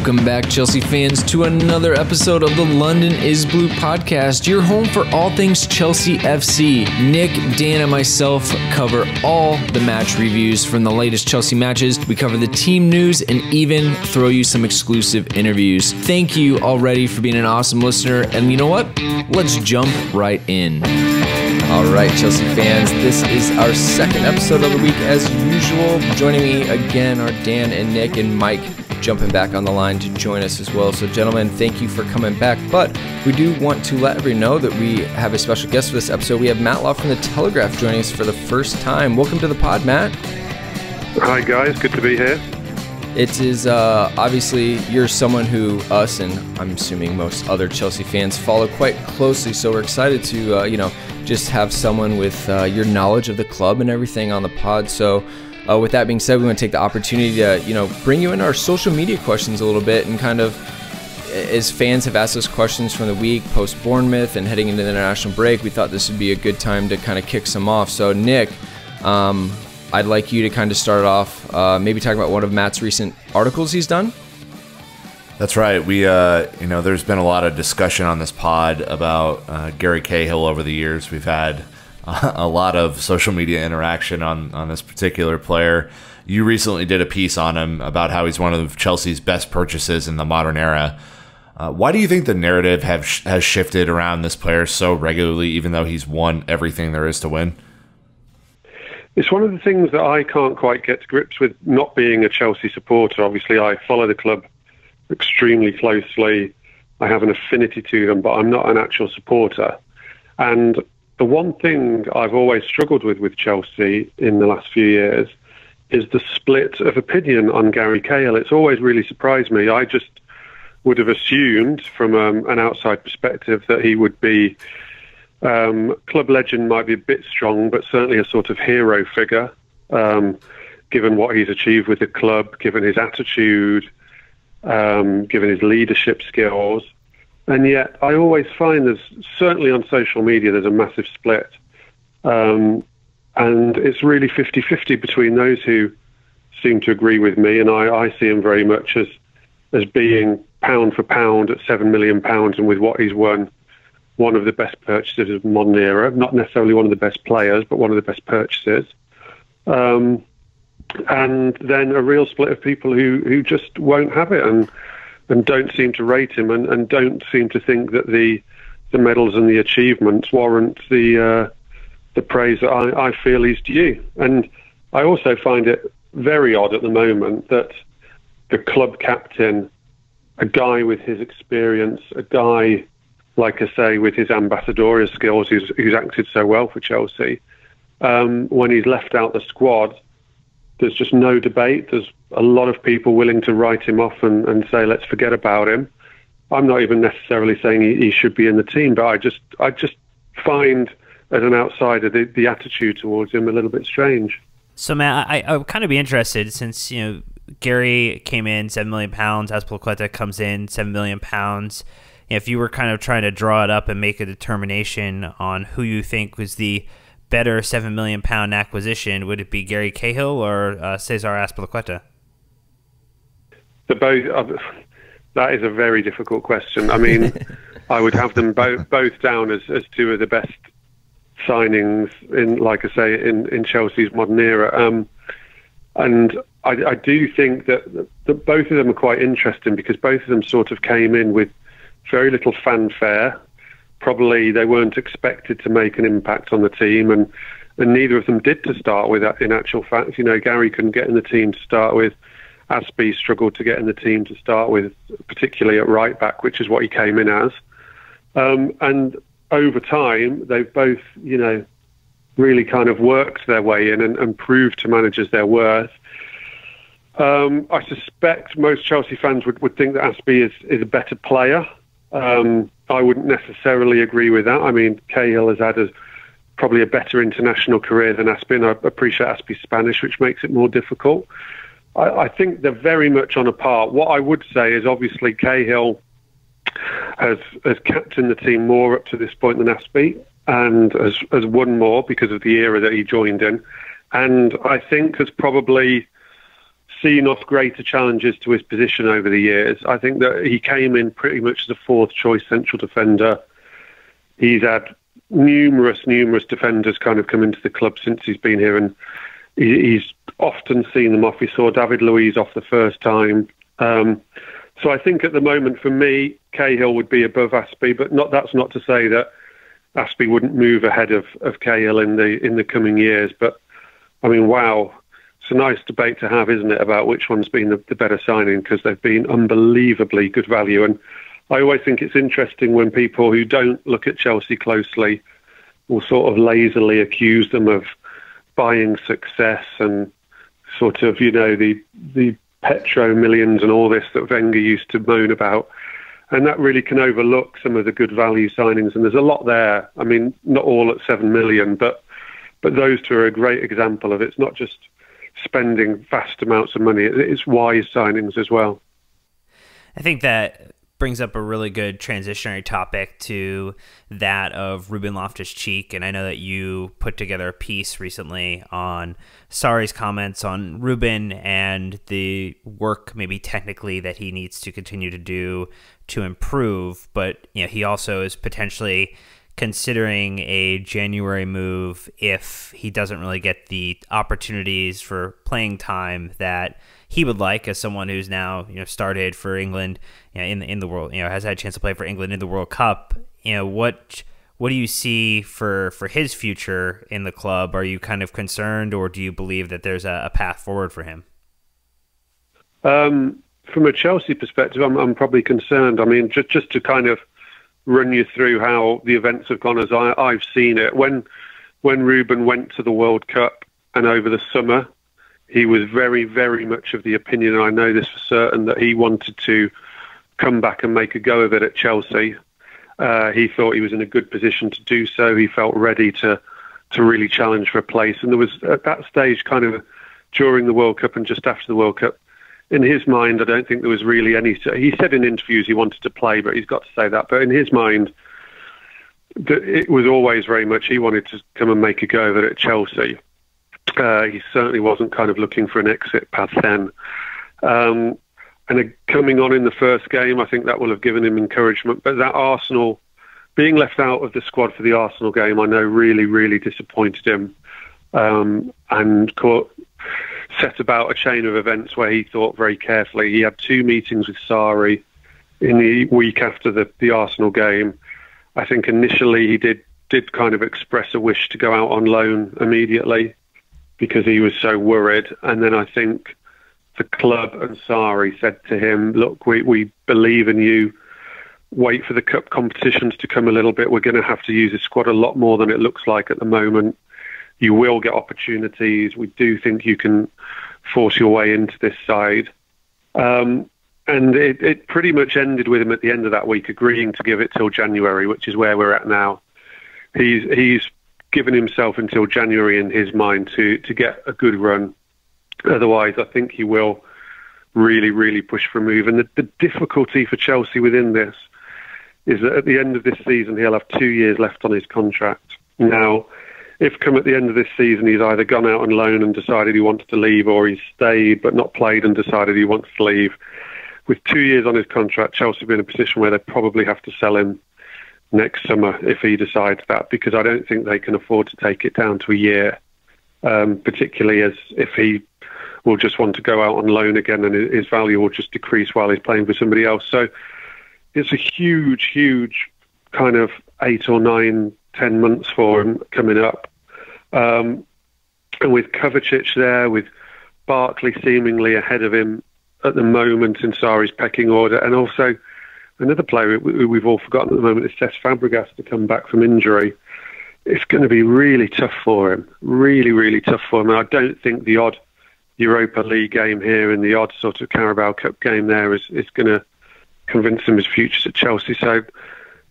Welcome back, Chelsea fans, to another episode of the London is Blue podcast, your home for all things Chelsea FC. Nick, Dan, and myself cover all the match reviews from the latest Chelsea matches. We cover the team news and even throw you some exclusive interviews. Thank you already for being an awesome listener, and you know what? Let's jump right in. All right, Chelsea fans, this is our second episode of the week as usual. Joining me again are Dan and Nick, and Mike jumping back on the line to join us as well. So gentlemen, thank you for coming back. But we do want to let everyone know that we have a special guest for this episode. We have Matt Law from the Telegraph joining us for the first time. Welcome to the pod, Matt. Hi guys, good to be here. It is obviously you're someone who us and I'm assuming most other Chelsea fans follow quite closely. So we're excited to just have someone with your knowledge of the club and everything on the pod. So with that being said, we want to take the opportunity to bring you in our social media questions a little bit, and kind of as fans have asked us questions from the week post Bournemouth and heading into the international break, we thought this would be a good time to kind of kick some off. So Nick, I'd like you to kind of start off, maybe talk about one of Matt's recent articles he's done. That's right. We, there's been a lot of discussion on this pod about Gary Cahill over the years. We've had a lot of social media interaction on this particular player. You recently did a piece on him about how he's one of Chelsea's best purchases in the modern era. Why do you think the narrative has shifted around this player so regularly, even though he's won everything there is to win? It's one of the things that I can't quite get to grips with, not being a Chelsea supporter. Obviously, I follow the club extremely closely. I have an affinity to them, but I'm not an actual supporter. And the one thing I've always struggled with Chelsea in the last few years is the split of opinion on Gary Cahill. It's always really surprised me. I just would have assumed from an outside perspective that he would be club legend, might be a bit strong, but certainly a sort of hero figure, given what he's achieved with the club, given his attitude, given his leadership skills. And yet I always find certainly on social media, there's a massive split. And it's really 50-50 between those who seem to agree with me, and I see him very much as being pound for pound at £7 million, and with what he's won, one of the best purchases of the modern era. Not necessarily one of the best players, but one of the best purchases. And then a real split of people who just won't have it and don't seem to rate him and don't seem to think that the medals and the achievements warrant the praise that I feel he's due. And I also find it very odd at the moment that the club captain, a guy with his experience, a guy, like I say, with his ambassadorial skills, who's acted so well for Chelsea, when he's left out the squad, there's just no debate. There's a lot of people willing to write him off and say, let's forget about him. I'm not even necessarily saying he should be in the team, but I just find, as an outsider, the attitude towards him a little bit strange. So, Matt, I would kind of be interested, since Gary came in £7 million, Azpilicueta comes in £7 million. If you were kind of trying to draw it up and make a determination on who you think was the better £7 million acquisition, would it be Gary Cahill or Cesar Azpilicueta? That is a very difficult question. I mean, I would have them both down as two of the best signings in, like I say, in Chelsea's modern era. And I do think that both of them are quite interesting, because both of them sort of came in with very little fanfare. Probably they weren't expected to make an impact on the team, and neither of them did to start with. In actual fact, Gary couldn't get in the team to start with. Aspie struggled to get in the team to start with, particularly at right back, which is what he came in as. And over time, they've both, really kind of worked their way in and proved to managers their worth. I suspect most Chelsea fans would think that Aspie is a better player. I wouldn't necessarily agree with that. I mean, Cahill has had probably a better international career than Aspie, and I appreciate Aspie's Spanish, which makes it more difficult. I think they're very much on a par. What I would say is, obviously, Cahill has captained the team more up to this point than Aspie, and has won more because of the era that he joined in. And I think has probably seen off greater challenges to his position over the years. I think that he came in pretty much as a fourth choice central defender. He's had numerous defenders kind of come into the club since he's been here, and he's often seen them off. He saw David Luiz off the first time. So I think at the moment, for me, Cahill would be above Aspie, but that's not to say that Aspie wouldn't move ahead of Cahill in the coming years. But I mean, wow, it's a nice debate to have, isn't it, about which one's been the better signing, because they've been unbelievably good value. And I always think it's interesting when people who don't look at Chelsea closely will sort of lazily accuse them of buying success and sort of, the petro millions and all this that Wenger used to moan about. And that really can overlook some of the good value signings. And there's a lot there. I mean, not all at 7 million, but those two are a great example of it. It's not just spending vast amounts of money. It's wise signings as well. I think that brings up a really good transitionary topic to that of Ruben Loftus-Cheek. And I know that you put together a piece recently on Sarri's comments on Ruben and the work maybe technically that he needs to continue to do to improve. But he also is potentially considering a January move if he doesn't really get the opportunities for playing time that he would like, as someone who's now started for England in the world, has had a chance to play for England in the World Cup. What do you see for his future in the club? Are you kind of concerned, or do you believe that there's a path forward for him? From a Chelsea perspective, I'm probably concerned. I mean, just to kind of run you through how the events have gone as I've seen it. When Ruben went to the World Cup and over the summer, he was very, very much of the opinion, and I know this for certain, that he wanted to come back and make a go of it at Chelsea. He thought he was in a good position to do so. He felt ready to really challenge for a place. And there was, at that stage, kind of during the World Cup and just after the World Cup, in his mind, I don't think there was really any... He said in interviews he wanted to play, but he's got to say that. But in his mind, it was always very much he wanted to come and make a go of it at Chelsea. He certainly wasn't kind of looking for an exit path then. And coming on in the first game, I think that will have given him encouragement. But that Arsenal, being left out of the squad for the Arsenal game, I know really, really disappointed him. And set about a chain of events where he thought very carefully. He had 2 meetings with Sarri in the week after the Arsenal game. I think initially he did kind of express a wish to go out on loan immediately because he was so worried. And then I think the club and Sarri said to him, look, we believe in you. Wait for the cup competitions to come a little bit. We're going to have to use the squad a lot more than it looks like at the moment. You will get opportunities. We do think you can force your way into this side. And it pretty much ended with him at the end of that week agreeing to give it till January, which is where we're at now. He's given himself until January in his mind to get a good run. Otherwise, I think he will really, really push for a move. And the difficulty for Chelsea within this is that at the end of this season, he'll have 2 years left on his contract. Now, if come at the end of this season, he's either gone out on loan and decided he wants to leave, or he's stayed but not played and decided he wants to leave, with 2 years on his contract, Chelsea will be in a position where they probably have to sell him next summer if he decides that, because I don't think they can afford to take it down to a year, particularly as if he will just want to go out on loan again and his value will just decrease while he's playing for somebody else. So it's a huge, huge kind of 8 or 9, 10 months for him coming up. And with Kovacic there, with Barkley seemingly ahead of him at the moment in Sarri's pecking order, and also another player we've all forgotten at the moment is Cesc Fabregas to come back from injury. It's going to be really tough for him, really, really tough for him. And I don't think the odd Europa League game here and the odd sort of Carabao Cup game there is going to convince him his future's at Chelsea. So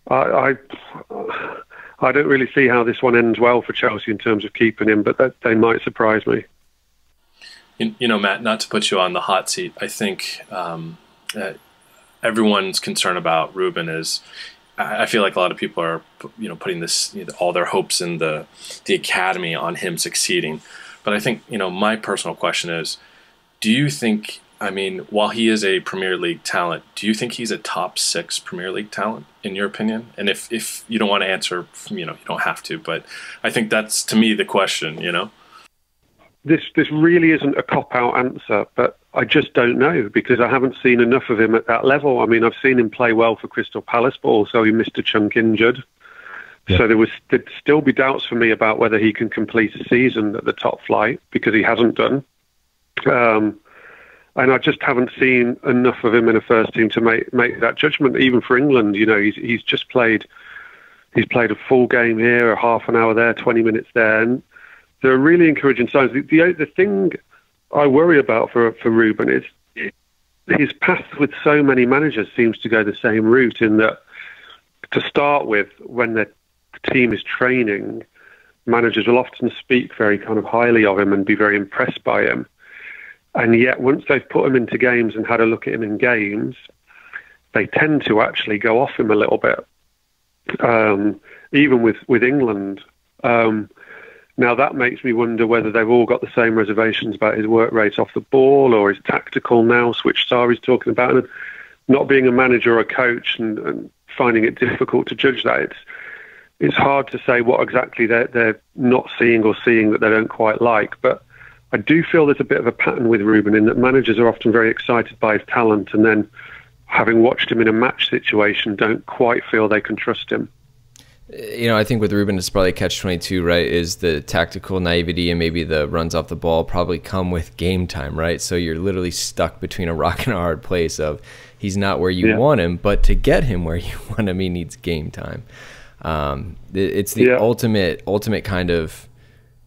I don't really see how this one ends well for Chelsea in terms of keeping him, but they might surprise me. You know, Matt, not to put you on the hot seat, I think everyone's concern about Ruben is, I feel like a lot of people are, putting this, all their hopes in the academy on him succeeding. But I think, my personal question is, Do you think, I mean, while he is a Premier League talent, do you think he's a top 6 Premier League talent, in your opinion? And if you don't want to answer, you don't have to, but I think that's, to me, the question, This really isn't a cop-out answer, but I just don't know, because I haven't seen enough of him at that level. I mean, I've seen him play well for Crystal Palace, but also he missed a chunk injured. Yeah. So there'd still be doubts for me about whether he can complete a season at the top flight, because he hasn't done. And I just haven't seen enough of him in a first team to make that judgment. Even for England, he's just played. He's played a full game here, a half an hour there, 20 minutes there, and there are really encouraging signs. The thing I worry about for Ruben is his path with so many managers seems to go the same route, in that to start with, when the team is training, managers will often speak very kind of highly of him and be very impressed by him. And yet once they've put him into games and had a look at him in games, they tend to actually go off him a little bit, even with England. Now, that makes me wonder whether they've all got the same reservations about his work rate off the ball, or his tactical nous, which Sarri's talking about. And not being a manager or a coach and finding it difficult to judge that, it's hard to say what exactly they're not seeing or seeing that they don't quite like. But I do feel there's a bit of a pattern with Ruben, in that managers are often very excited by his talent, and then, having watched him in a match situation, don't quite feel they can trust him. I think with Ruben, it's probably a catch-22, right? Is the tactical naivety and maybe the runs off the ball probably come with game time, right? So you're literally stuck between a rock and a hard place of he's not where you want him, but to get him where you want him, he needs game time. It's the ultimate kind of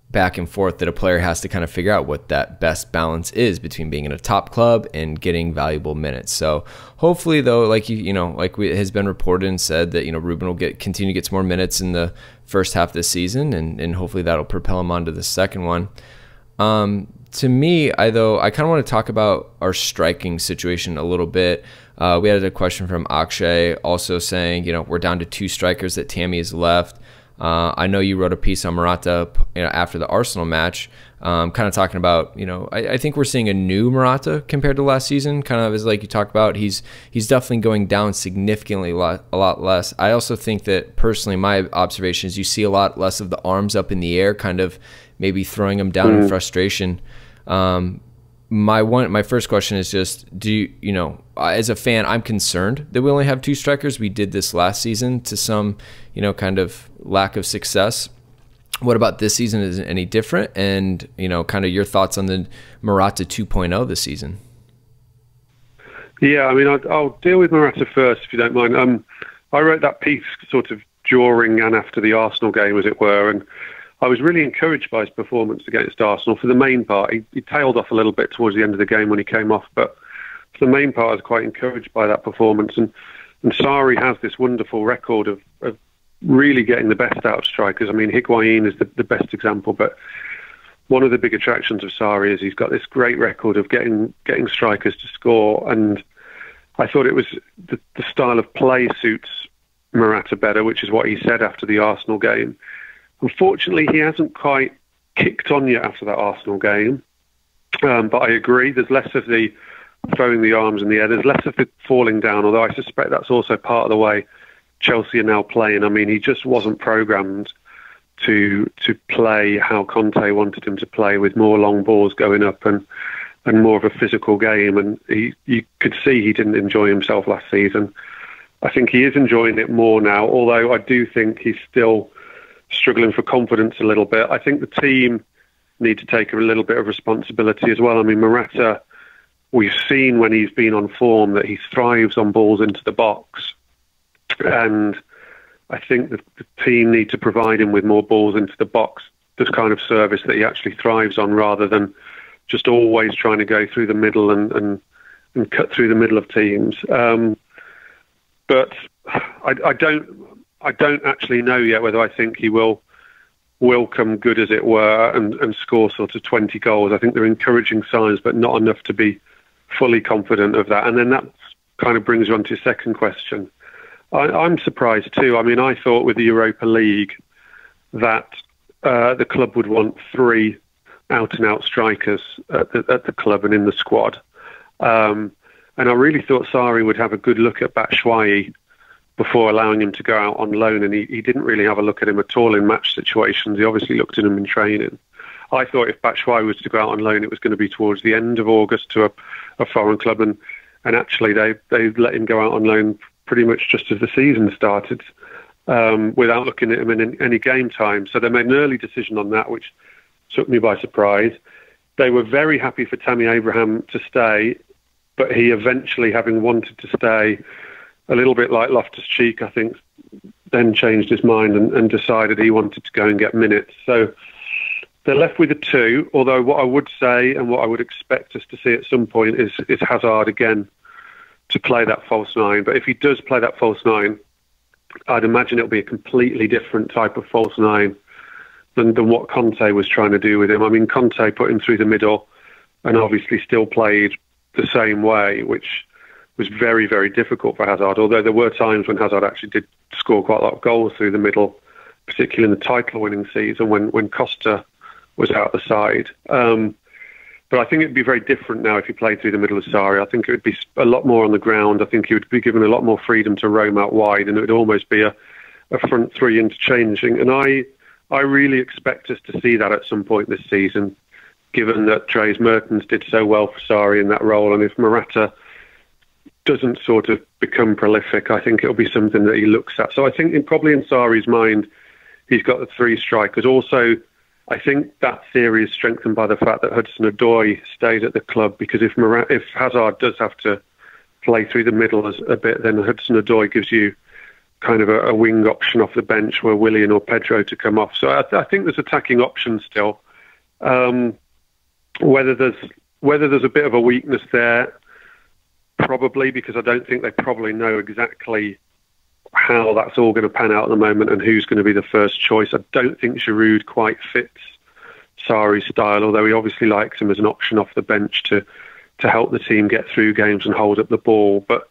back and forth that a player has to kind of figure out what that best balance is between being in a top club and getting valuable minutes. So hopefully, though, has been reported and said that Ruben will continue to get some more minutes in the first half of the season, and hopefully that'll propel him onto the second one. To me, I kind of want to talk about our striking situation a little bit. We had a question from Akshay also saying, we're down to 2 strikers that Tammy has left. I know you wrote a piece on Morata after the Arsenal match, kind of talking about, I think we're seeing a new Morata compared to last season, kind of as like you talked about. He's definitely going down significantly, a lot less. I also think that personally, my observation is you see a lot less of the arms up in the air, kind of maybe throwing them down in frustration. My first question is just, as a fan, I'm concerned that we only have 2 strikers. We did this last season to some, kind of lack of success. What about this season? Is it any different? And, kind of your thoughts on the Morata 2.0 this season. Yeah, I mean, I'll deal with Morata first, if you don't mind. I wrote that piece sort of during and after the Arsenal game, as it were, and I was really encouraged by his performance against Arsenal. For the main part, he tailed off a little bit towards the end of the game when he came off, but for the main part, I was quite encouraged by that performance. And Sarri has this wonderful record of really getting the best out of strikers. I mean, Higuain is the best example, but one of the big attractions of Sarri is he's got this great record of getting strikers to score. And I thought it was the style of play suits Morata better, which is what he said after the Arsenal game. Unfortunately, he hasn't quite kicked on yet after that Arsenal game. But I agree, there's less of the throwing the arms in the air. There's less of it falling down, although I suspect that's also part of the way Chelsea are now playing. I mean, he just wasn't programmed to play how Conte wanted him to play, with more long balls going up and more of a physical game. And you could see he didn't enjoy himself last season. I think he is enjoying it more now, although I do think he's still struggling for confidence a little bit. I think the team need to take a little bit of responsibility as well. I mean, Morata, we've seen when he's been on form that he thrives on balls into the box. And I think that the team need to provide him with more balls into the box, this kind of service that he actually thrives on, rather than just always trying to go through the middle and cut through the middle of teams. But I don't actually know yet whether I think he will come good, as it were, and score sort of 20 goals. I think they're encouraging signs, but not enough to be fully confident of that. And then that kind of brings you on to your second question. I'm surprised too. I mean, I thought with the Europa League that the club would want 3 out-and-out strikers at the club and in the squad. And I really thought Sarri would have a good look at Batshuayi before allowing him to go out on loan, and he didn't really have a look at him at all in match situations. He obviously looked at him in training. I thought if Batshuayi was to go out on loan, it was going to be towards the end of August to a foreign club, and actually they let him go out on loan pretty much just as the season started, without looking at him in any game time. So they made an early decision on that, which took me by surprise. They were very happy for Tammy Abraham to stay, but he eventually, having wanted to stay, a little bit like Loftus-Cheek, I think, then changed his mind and decided he wanted to go and get minutes. So they're left with a 2, although what I would say and what I would expect us to see at some point is Hazard again to play that false 9. But if he does play that false 9, I'd imagine it'll be a completely different type of false 9 than what Conte was trying to do with him. I mean, Conte put him through the middle and obviously still played the same way, which was very, very difficult for Hazard, although there were times when Hazard actually did score quite a lot of goals through the middle, particularly in the title-winning season when Costa was out the side. But I think it'd be very different now if he played through the middle of Sarri. I think it would be a lot more on the ground. I think he would be given a lot more freedom to roam out wide, and it would almost be a front three interchanging. And I really expect us to see that at some point this season, given that Dries Mertens did so well for Sarri in that role, and if Morata doesn't sort of become prolific, I think it'll be something that he looks at. So I think probably in Sarri's mind, he's got the 3 strikers. Also, I think that theory is strengthened by the fact that Hudson-Odoi stayed at the club, because if Hazard does have to play through the middle a bit, then Hudson-Odoi gives you kind of a wing option off the bench where Willian or Pedro to come off. So I think there's attacking options still. Whether there's a bit of a weakness there, probably, because I don't think they probably know exactly how that's all going to pan out at the moment and who's going to be the first choice. I don't think Giroud quite fits Sarri's style, although he obviously likes him as an option off the bench to help the team get through games and hold up the ball. But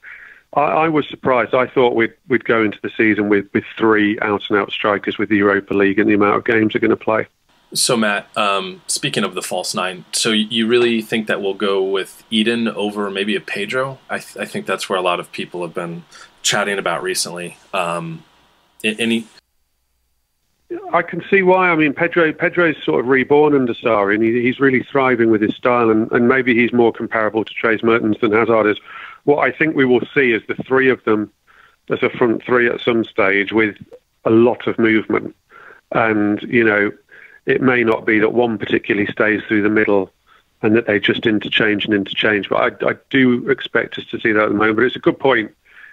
I was surprised. I thought we'd go into the season with 3 out-and-out strikers with the Europa League and the amount of games they're going to play. So, Matt, speaking of the false 9, so you really think that we'll go with Eden over maybe a Pedro? I think that's where a lot of people have been chatting about recently. Any? I can see why. I mean, Pedro's sort of reborn under Sarri, and he's really thriving with his style, and maybe he's more comparable to Dries Mertens than Hazard is. What I think we will see is the 3 of them as a front 3 at some stage with a lot of movement. And, it may not be that one particularly stays through the middle and that they just interchange. But I do expect us to see that at the moment. But it's a good point.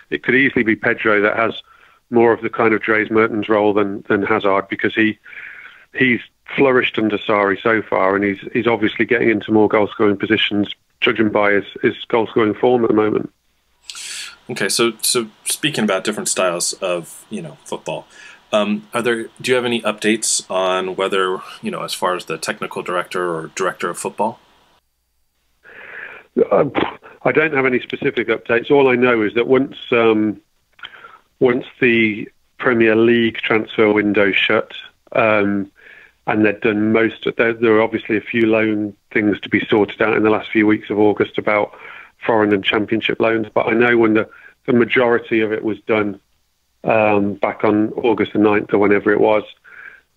It could easily be Pedro that has more of the kind of Dries Mertens role than Hazard, because he's flourished under Sarri so far, and he's obviously getting into more goal-scoring positions, judging by his goal-scoring form at the moment. Okay, so speaking about different styles of football, do you have any updates on whether as far as the technical director or director of football? I don't have any specific updates. All I know is that once the Premier League transfer window shut, and they'd done there were obviously a few loan things to be sorted out in the last few weeks of August about foreign and championship loans. But I know when the majority of it was done, back on August the 9th or whenever it was,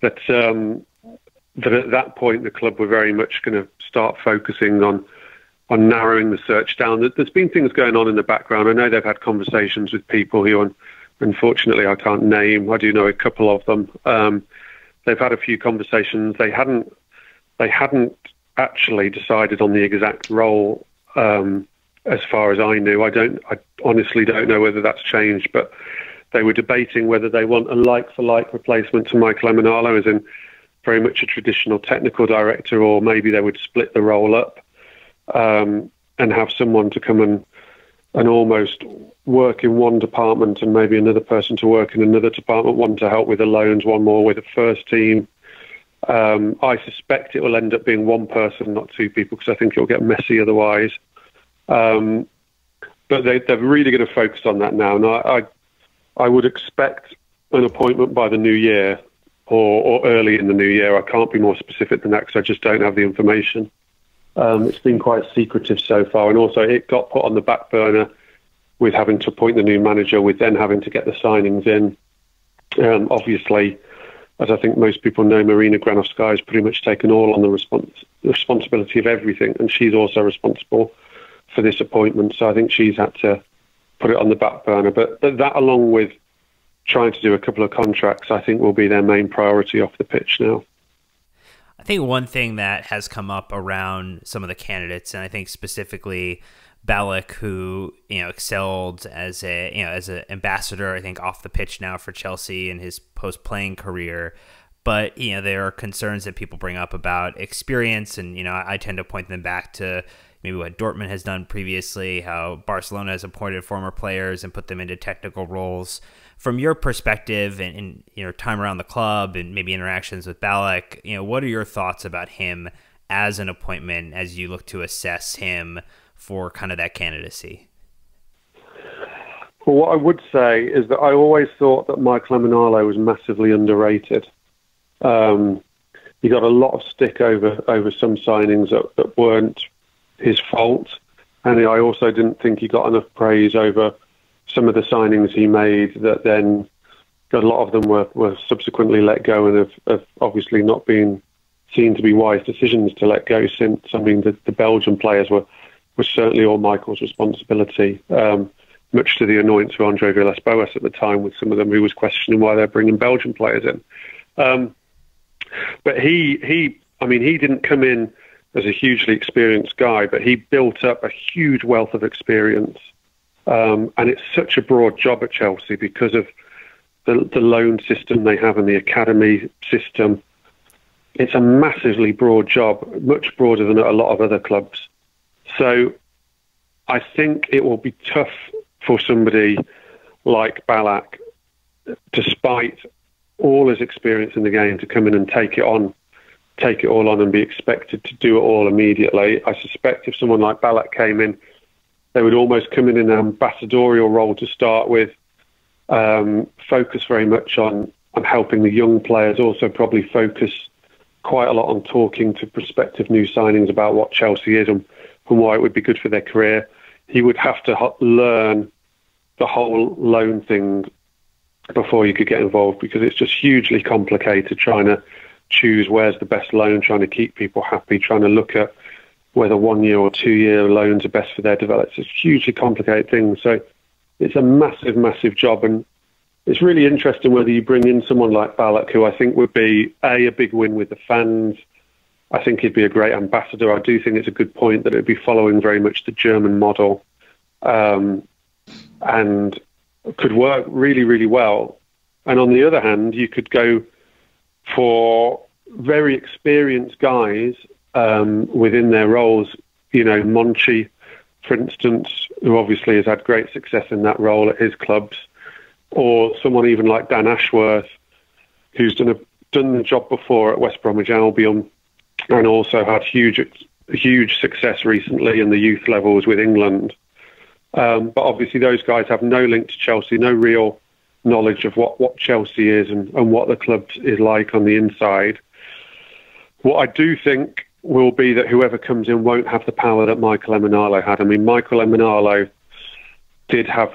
that at that point the club were very much going to start focusing on narrowing the search down. There's been things going on in the background. I know they've had conversations with people who, unfortunately, I can't name. I do know a couple of them. They've had a few conversations. They hadn't actually decided on the exact role, as far as I knew. I honestly don't know whether that's changed, but they were debating whether they want a like-for-like replacement to Michael Emenalo, as in very much a traditional technical director, or maybe they would split the role up and have someone to come and almost work in one department and maybe another person to work in another department, one to help with the loans, one more with the first team. I suspect it will end up being one person, not 2 people, because I think it'll get messy otherwise. But they're really going to focus on that now. And I would expect an appointment by the new year, or early in the new year. I can't be more specific than that because I just don't have the information. It's been quite secretive so far, and also it got put on the back burner with having to appoint the new manager, with then having to get the signings in. Obviously, as I think most people know, Marina Granovskaya has pretty much taken all on the responsibility of everything, and she's also responsible for this appointment. So I think she's had to put it on the back burner. But that, along with trying to do a couple of contracts, I think will be their main priority off the pitch now. I think one thing that has come up around some of the candidates, and I think specifically Ballack, who excelled as an ambassador, I think off the pitch now for Chelsea in his post-playing career, but there are concerns that people bring up about experience, and I tend to point them back to maybe what Dortmund has done previously, how Barcelona has appointed former players and put them into technical roles. From your perspective and time around the club and maybe interactions with Ballack, what are your thoughts about him as an appointment as you look to assess him for kind of that candidacy? Well, what I would say is that I always thought that Michael Emenalo was massively underrated. He got a lot of stick over some signings that weren't his fault, and I also didn't think he got enough praise over some of the signings he made that then a lot of them were subsequently let go and have obviously not been seen to be wise decisions to let go since. I mean, the Belgian players were certainly all Michael's responsibility, much to the annoyance of Andre Villas-Boas at the time, with some of them who was questioning why they're bringing Belgian players in. But he didn't come in as a hugely experienced guy, but he built up a huge wealth of experience. And it's such a broad job at Chelsea because of the loan system they have and the academy system. It's a massively broad job, much broader than at a lot of other clubs. So I think it will be tough for somebody like Ballack, despite all his experience in the game, to come in and take it all on and be expected to do it all immediately. I suspect if someone like Ballack came in, they would almost come in an ambassadorial role to start with, focus very much on helping the young players, also probably focus quite a lot on talking to prospective new signings about what Chelsea is and why it would be good for their career. He would have to learn the whole loan thing before you could get involved, because it's just hugely complicated trying to choose where's the best loan, trying to keep people happy, trying to look at whether 1 year or 2 year loans are best for their development. It's a hugely complicated thing. So it's a massive, massive job. And it's really interesting whether you bring in someone like Ballack, who I think would be a big win with the fans. I think he'd be a great ambassador. I do think it's a good point that it'd be following very much the German model, and could work really, really well. And on the other hand, you could go for very experienced guys within their roles. Monchi, for instance, who obviously has had great success in that role at his clubs, or someone even like Dan Ashworth, who's done the job before at West Bromwich Albion, and also had huge success recently in the youth levels with England. But obviously those guys have no link to Chelsea, no real knowledge of what Chelsea is and what the club is like on the inside. What I do think will be that whoever comes in won't have the power that Michael Emenalo had. I mean, Michael Emenalo did have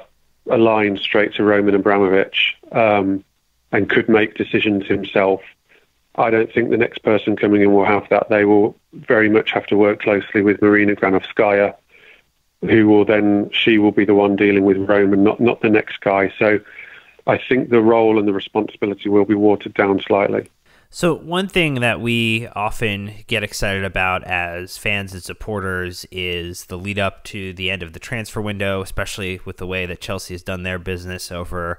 a line straight to Roman Abramovich, and could make decisions himself. I don't think the next person coming in will have that. They will very much have to work closely with Marina Granovskaya, she will be the one dealing with Roman, not the next guy. So I think the role and the responsibility will be watered down slightly. So one thing that we often get excited about as fans and supporters is the lead up to the end of the transfer window, especially with the way that Chelsea has done their business over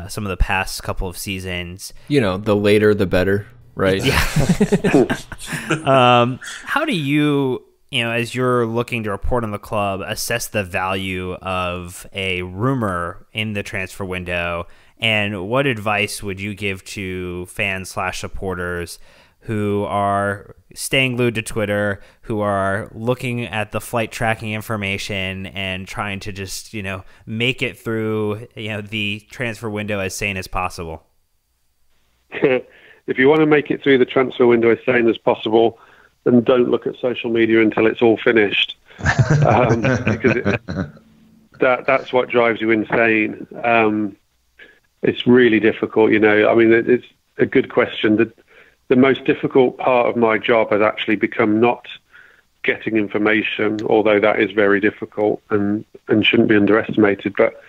some of the past couple of seasons. The later the better, right? Yeah. How do you, as you're looking to report on the club, assess the value of a rumor in the transfer window? And what advice would you give to fans/supporters who are staying glued to Twitter, who are looking at the flight tracking information and trying to just, make it through, the transfer window as sane as possible? It's if you want to make it through the transfer window as sane as possible, then don't look at social media until it's all finished, because that's what drives you insane. It's really difficult, I mean, it's a good question. The most difficult part of my job has actually become not getting information, although that is very difficult and shouldn't be underestimated, but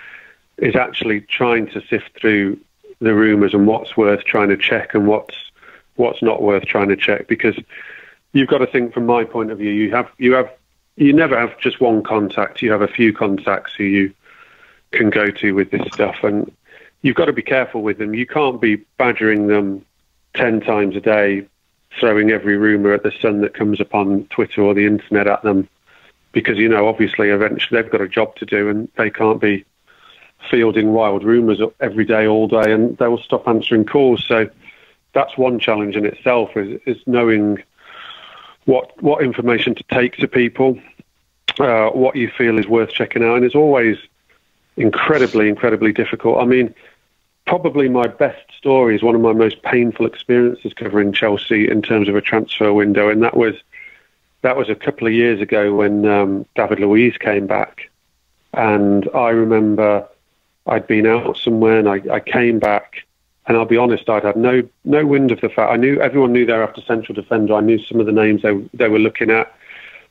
is actually trying to sift through the rumours and what's worth trying to check and what's not worth trying to check. Because you've got to think, from my point of view, you never have just one contact. You have a few contacts who you can go to with this stuff, and you've got to be careful with them. You can't be badgering them 10 times a day, throwing every rumour at the sun that comes upon Twitter or the internet at them, because, obviously eventually they've got a job to do and they can't be fielding wild rumours every day, all day, and they will stop answering calls. So that's one challenge in itself, is knowing what information to take to people, what you feel is worth checking out. And it's always incredibly difficult. I mean, probably my best story is one of my most painful experiences covering Chelsea in terms of a transfer window, and that was a couple of years ago when David Luiz came back. And I remember I'd been out somewhere and I came back, and I'll be honest, I'd had no wind of the fact. Everyone knew they were after central defender. I knew some of the names they were looking at.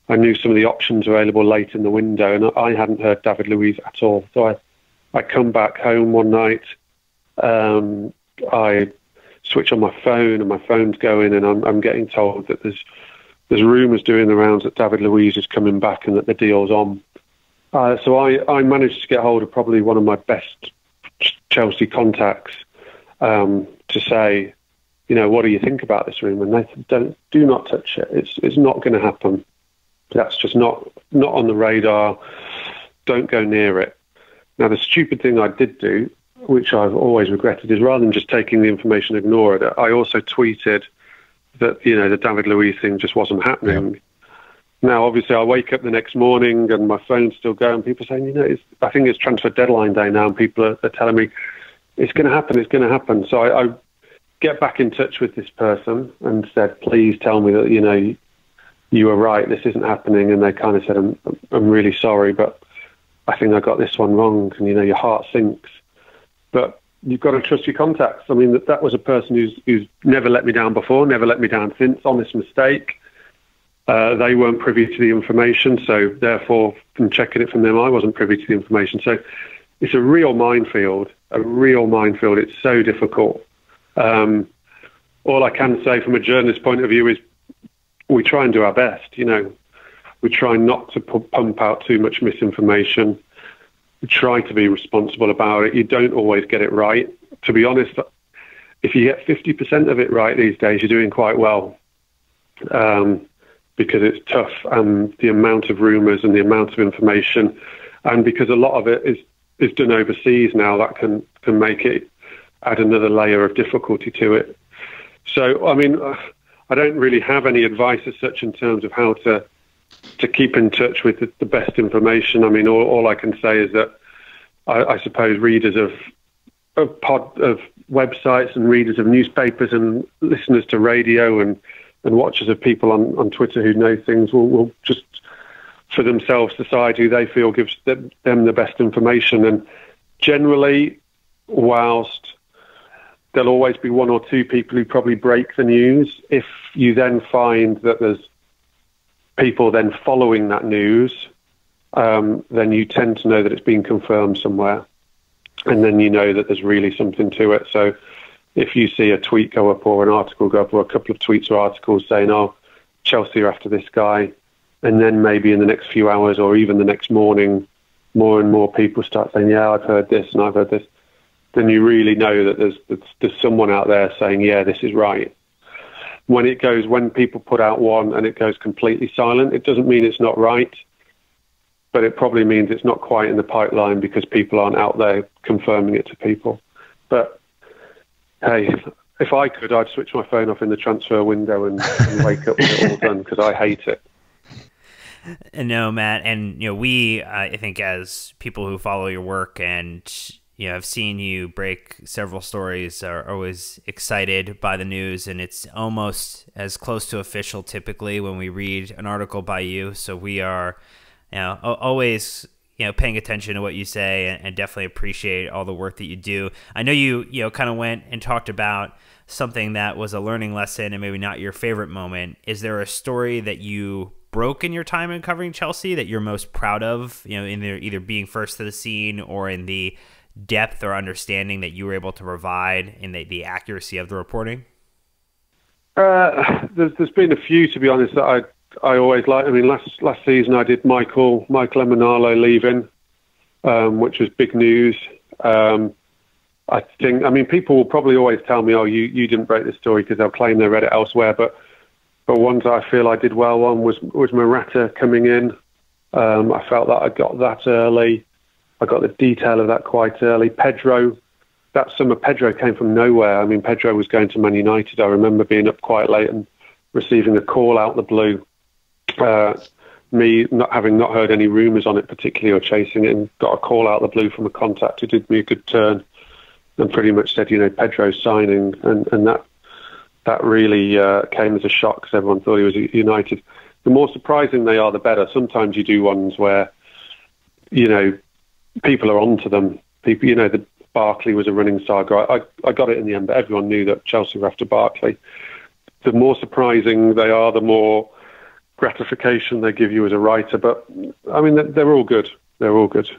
I knew some of the options available late in the window, and I hadn't heard David Luiz at all. So I come back home one night. I switch on my phone and my phone's going, and I'm getting told that there's rumours doing the rounds that David Luiz is coming back and that the deal's on. So I managed to get hold of probably one of my best Chelsea contacts to say, what do you think about this rumour? And they said, do not touch it. It's not going to happen. That's just not on the radar. Don't go near it. Now, the stupid thing I did do, which I've always regretted, is rather than just taking the information, ignore it, I also tweeted that, the David Luiz thing just wasn't happening. Yep. Now, obviously, I wake up the next morning and my phone's still going. People are saying, I think it's transfer deadline day now, and people are telling me it's going to happen. So I get back in touch with this person and said, please tell me that, you were right, this isn't happening. And they kind of said, I'm really sorry, but I think I got this one wrong. And, your heart sinks. But you've got to trust your contacts. I mean, that was a person who's never let me down before, never let me down since. Honest mistake. They weren't privy to the information, so therefore, from checking it from them, I wasn't privy to the information. So it's a real minefield. It's so difficult. All I can say from a journalist point of view is we try and do our best. We try not to pump out too much misinformation. We try to be responsible about it. You don't always get it right. To be honest, if you get 50% of it right these days, you're doing quite well, because it's tough, and the amount of rumours and the amount of information, and because a lot of it is done overseas now, that can make it add another layer of difficulty to it. So, I mean, I don't really have any advice as such in terms of how to keep in touch with the best information. I mean, all I can say is that I suppose readers of websites and readers of newspapers and listeners to radio and watchers of people on Twitter who know things will just for themselves decide who they feel gives them the best information. And generally, whilst there'll always be one or two people who probably break the news, if you then find that there's people then following that news, then you tend to know that it's been confirmed somewhere, and then you know that there's really something to it. So if you see a tweet go up or an article go up or a couple of tweets or articles saying, oh, Chelsea are after this guy, and then maybe in the next few hours or even the next morning, more and more people start saying, yeah, I've heard this and I've heard this, then you really know that there's someone out there saying, yeah, this is right. When people put out one and it goes completely silent, it doesn't mean it's not right, but it probably means it's not quite in the pipeline because people aren't out there confirming it to people. But hey, if I could, I'd switch my phone off in the transfer window and wake up with it all done, because I hate it. No, Matt, and we, I think, as people who follow your work and I've seen you break several stories, are always excited by the news, and it's almost as close to official typically when we read an article by you. So we are, always, paying attention to what you say, and definitely appreciate all the work that you do. I know you kind of went and talked about something that was a learning lesson and maybe not your favorite moment. Is there a story that you broke in your time in covering Chelsea that you're most proud of, in either being first to the scene or in the depth or understanding that you were able to provide in the accuracy of the reporting? There's been a few, to be honest, that I always like. I mean, last season I did Michael Emenalo leaving, which was big news. I think, people will probably always tell me, oh, you didn't break this story because they'll claim they read it elsewhere, but ones I feel I did well on was Morata coming in. I felt that I got that early. I got the detail of that quite early. Pedro, that summer, Pedro came from nowhere. I mean, Pedro was going to Man United. I remember being up quite late and receiving a call out the blue. Me not heard any rumours on it particularly or chasing it, and got a call out the blue from a contact who did me a good turn and pretty much said, Pedro's signing, and that really came as a shock because everyone thought he was at United. The more surprising they are, the better. Sometimes you do ones where, people are onto them. People, the Barkley was a running saga. I got it in the end, but everyone knew that Chelsea were after Barkley. The more surprising they are, the more gratification they give you as a writer. But, they're all good. They're all good.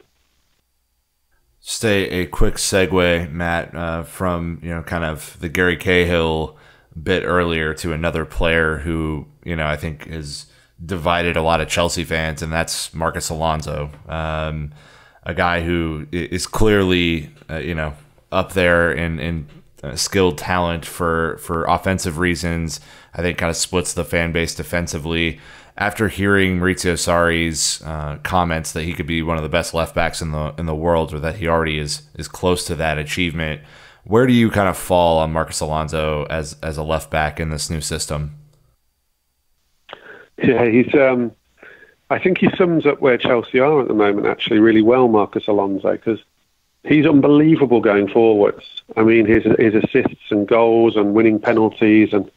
Just a quick segue, Matt, from, kind of the Gary Cahill bit earlier to another player who, I think has divided a lot of Chelsea fans, and that's Marcos Alonso, a guy who is clearly, up there in skilled talent for offensive reasons. I think kind of splits the fan base defensively. After hearing Maurizio Sarri's comments that he could be one of the best left backs in the world, or that he already is close to that achievement, where do you kind of fall on Marcos Alonso as a left back in this new system? Yeah, he's. I think he sums up where Chelsea are at the moment actually really well, Marcos Alonso, because he's unbelievable going forwards. I mean, his assists and goals and winning penalties, and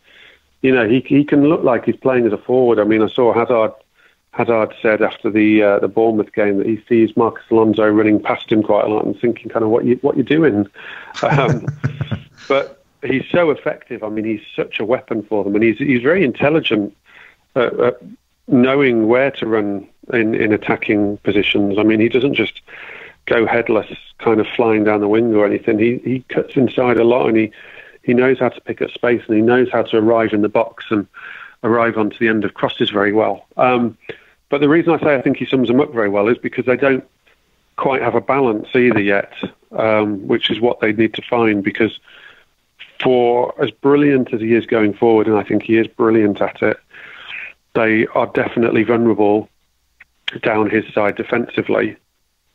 he can look like he's playing as a forward. I mean, I saw Hazard said after the Bournemouth game that he sees Marcos Alonso running past him quite a lot and thinking kind of what you're doing. But he's so effective. I mean, he's such a weapon for them, and he's very intelligent at knowing where to run in attacking positions. I mean, he doesn't just go headless, kind of flying down the wing or anything. He cuts inside a lot, and he knows how to pick up space, and he knows how to arrive in the box and arrive onto the end of crosses very well. But the reason I say I think he sums them up very well is because they don't quite have a balance either yet, which is what they need to find, because for as brilliant as he is going forward, and I think he is brilliant at it, they are definitely vulnerable down his side defensively.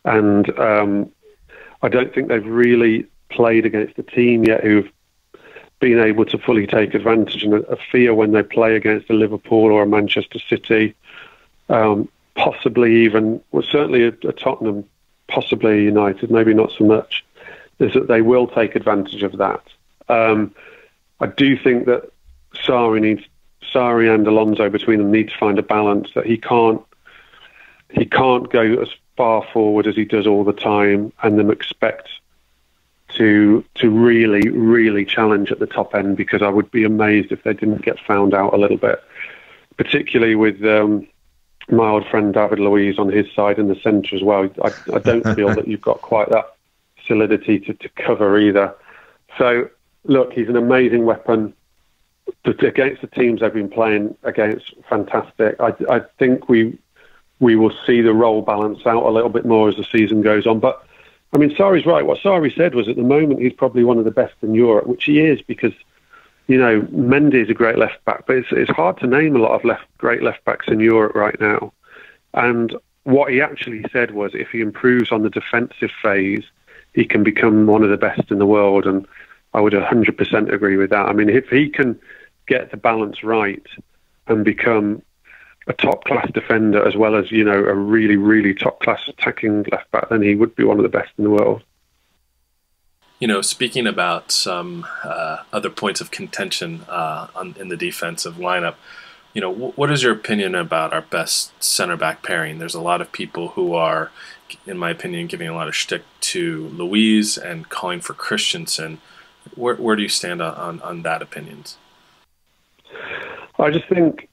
And I don't think they've really played against a team yet who've been able to fully take advantage, and a fear when they play against a Liverpool or a Manchester City, possibly even, well, certainly a Tottenham, possibly a United, maybe not so much, is that they will take advantage of that. I do think that Sarri and Alonso between them need to find a balance, that he can't go as far forward as he does all the time and then expect to really, really challenge at the top end, because I would be amazed if they didn't get found out a little bit, particularly with my old friend David Luiz on his side in the centre as well. I don't feel that you've got quite that solidity to cover either. So, look, he's an amazing weapon. Against the teams they've been playing against, fantastic. I think we will see the role balance out a little bit more as the season goes on. But, I mean, Sarri's right. What Sarri said was at the moment he's probably one of the best in Europe, which he is, because, Mendy is a great left-back, but it's hard to name a lot of great left-backs in Europe right now. And what he actually said was if he improves on the defensive phase, he can become one of the best in the world. And I would 100% agree with that. I mean, if he can get the balance right and become a top-class defender as well as, a really, really top-class attacking left-back, then he would be one of the best in the world. Speaking about some other points of contention in the defensive lineup, what is your opinion about our best center back pairing? There's a lot of people who are, in my opinion, giving a lot of shtick to Luiz and calling for Christensen. Where do you stand on that opinions? I just think,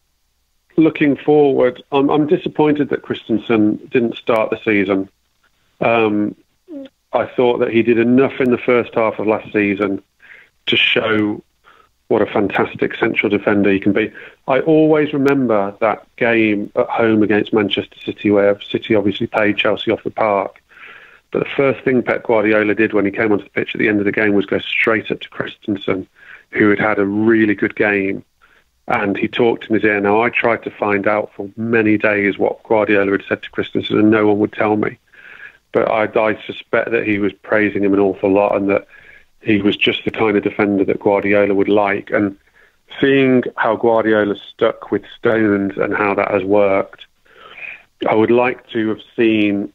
looking forward, I'm disappointed that Christensen didn't start the season. I thought that he did enough in the first half of last season to show what a fantastic central defender he can be. I always remember that game at home against Manchester City, where City obviously paid Chelsea off the park. But the first thing Pep Guardiola did when he came onto the pitch at the end of the game was go straight up to Christensen, who had had a really good game. And he talked in his ear. Now, I tried to find out for many days what Guardiola had said to Christensen, and no one would tell me. But I suspect that he was praising him an awful lot, and that he was just the kind of defender that Guardiola would like. And seeing how Guardiola stuck with Stones and how that has worked, I would like to have seen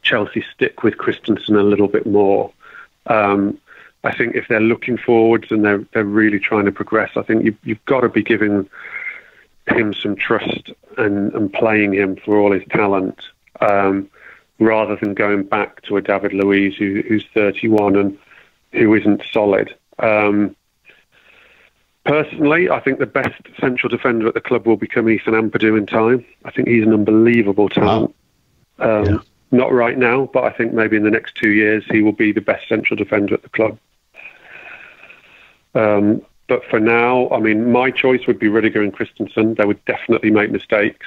Chelsea stick with Christensen a little bit more. I think if they're looking forwards and they're really trying to progress, I think you've got to be giving him some trust and playing him for all his talent, rather than going back to a David Luiz who's 31 and who isn't solid. Personally, I think the best central defender at the club will become Ethan Ampadu in time. I think he's an unbelievable talent. Not right now, but I think maybe in the next 2 years he will be the best central defender at the club. But for now, I mean, my choice would be Rudiger and Christensen. They would definitely make mistakes.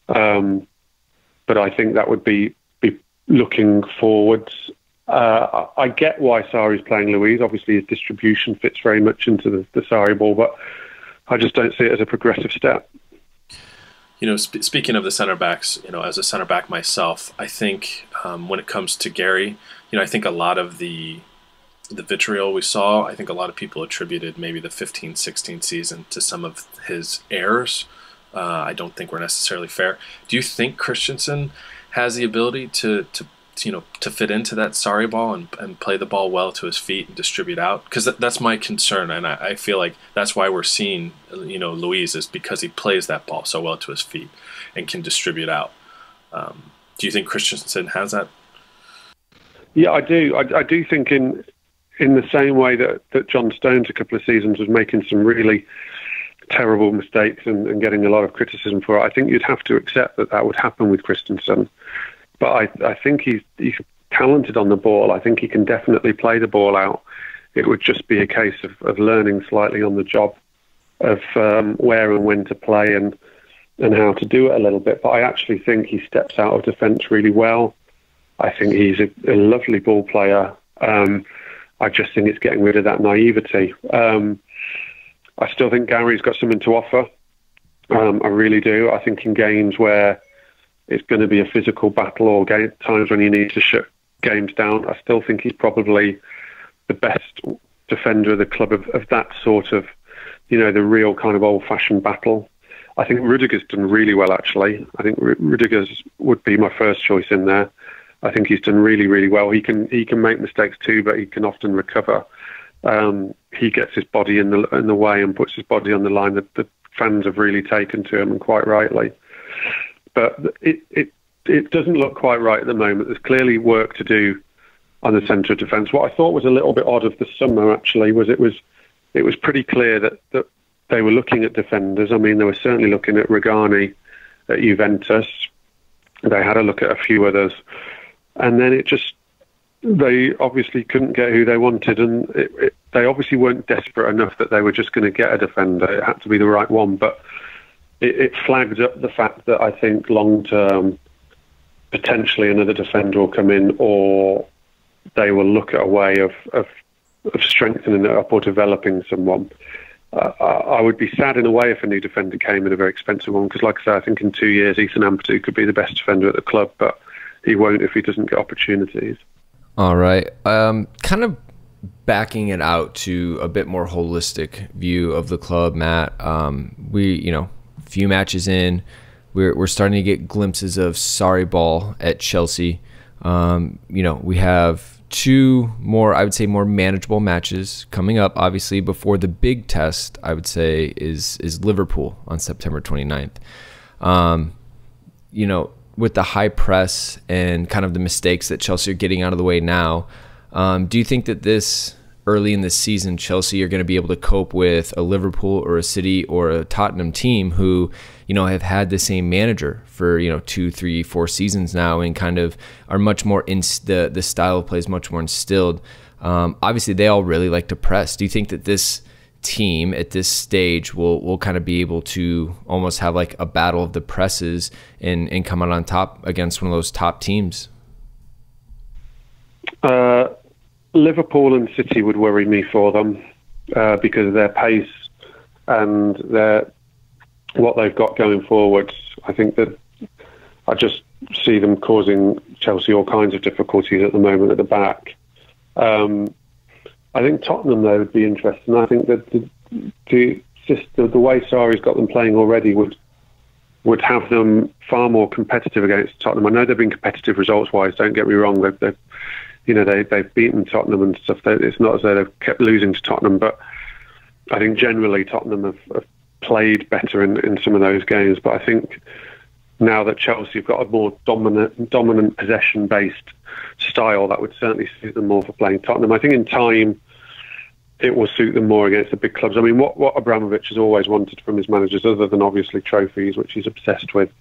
But I think that would be looking forwards. I get why Sarri's playing Luiz. Obviously, his distribution fits very much into the Sarri ball, but I just don't see it as a progressive step. Speaking of the center backs, as a center back myself, I think when it comes to Gary, I think a lot of the vitriol we saw, I think a lot of people attributed maybe the 15-16 season to some of his errors. I don't think we're necessarily fair. Do you think Christensen has the ability to fit into that Sarri ball and play the ball well to his feet and distribute out? Because that's my concern, and I feel like that's why we're seeing Luiz, is because he plays that ball so well to his feet and can distribute out. Do you think Christensen has that? Yeah, I do. I do think in the same way that John Stones a couple of seasons was making some really terrible mistakes and getting a lot of criticism for it, I think you'd have to accept that would happen with Christensen. But I think he's talented on the ball. I think he can definitely play the ball out. It would just be a case of learning slightly on the job of where and when to play and how to do it a little bit. But I actually think he steps out of defence really well. I think he's a lovely ball player. I just think it's getting rid of that naivety. I still think Gary's got something to offer. I really do. I think in games where it's going to be a physical battle, or times when you need to shut games down, I still think he's probably the best defender of the club of that sort of, the real kind of old-fashioned battle. I think Rudiger's done really well, actually. I think Rudiger's would be my first choice in there. I think he's done really, really well. He can make mistakes too, but he can often recover. He gets his body in the way and puts his body on the line that the fans have really taken to him, and quite rightly. But it doesn't look quite right at the moment. There's clearly work to do on the centre of defence. What I thought was a little bit odd of the summer, actually, was it was pretty clear that they were looking at defenders. I mean, they were certainly looking at Regani at Juventus. They had a look at a few others. And then they obviously couldn't get who they wanted, and they obviously weren't desperate enough that they were just going to get a defender. It had to be the right one, but it flagged up the fact that I think long-term, potentially another defender will come in, or they will look at a way of strengthening it up or developing someone. I would be sad in a way if a new defender came in, a very expensive one, because like I say, I think in 2 years, Ethan Ampadu could be the best defender at the club, but he won't if he doesn't get opportunities. All right. Kind of backing it out to a bit more holistic view of the club, Matt. Few matches in, we're starting to get glimpses of Sarri ball at Chelsea. We have two more, I would say, more manageable matches coming up, obviously, before the big test, I would say, is Liverpool on September 29th. With the high press and kind of the mistakes that Chelsea are getting out of the way now, do you think that this early in the season, Chelsea are going to be able to cope with a Liverpool or a City or a Tottenham team who, have had the same manager for, 2, 3, 4 seasons now and kind of are much more the style of play is much more instilled. Obviously, they all really like to press. Do you think that this team at this stage will kind of be able to almost have like a battle of the presses and come out on top against one of those top teams? Liverpool and City would worry me for them because of their pace and what they've got going forwards. I think that I just see them causing Chelsea all kinds of difficulties at the moment at the back. I think Tottenham, though, would be interesting. I think that the way Sarri's got them playing already would have them far more competitive against Tottenham. I know they've been competitive results-wise, don't get me wrong. They've beaten Tottenham and stuff. It's not as though they've kept losing to Tottenham, but I think generally Tottenham have played better in some of those games. But I think now that Chelsea have got a more dominant possession-based style, that would certainly suit them more for playing Tottenham. I think in time it will suit them more against the big clubs. I mean, what Abramovich has always wanted from his managers, other than obviously trophies, which he's obsessed with,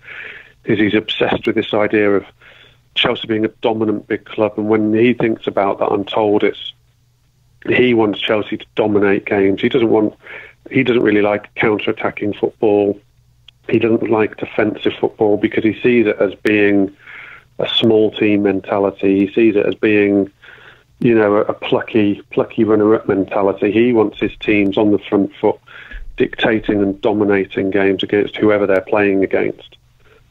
is he's obsessed with this idea of Chelsea being a dominant big club. And when he thinks about that, I'm told he wants Chelsea to dominate games. He doesn't really like counter-attacking football. He doesn't like defensive football because he sees it as being a small team mentality. He sees it as being, a plucky runner-up mentality. He wants his teams on the front foot, dictating and dominating games against whoever they're playing against.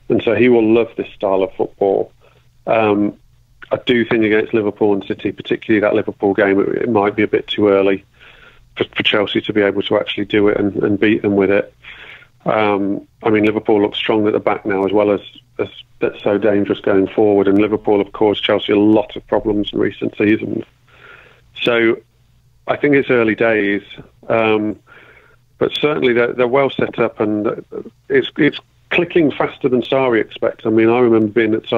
And so he will love this style of football. I do think against Liverpool and City, particularly that Liverpool game, it might be a bit too early for Chelsea to be able to actually do it and beat them with it. Liverpool looks strong at the back now, as well as that's so dangerous going forward. And Liverpool have caused Chelsea a lot of problems in recent seasons. So I think it's early days, but certainly they're well set up, and it's clicking faster than Sarri expected. I mean, I remember being at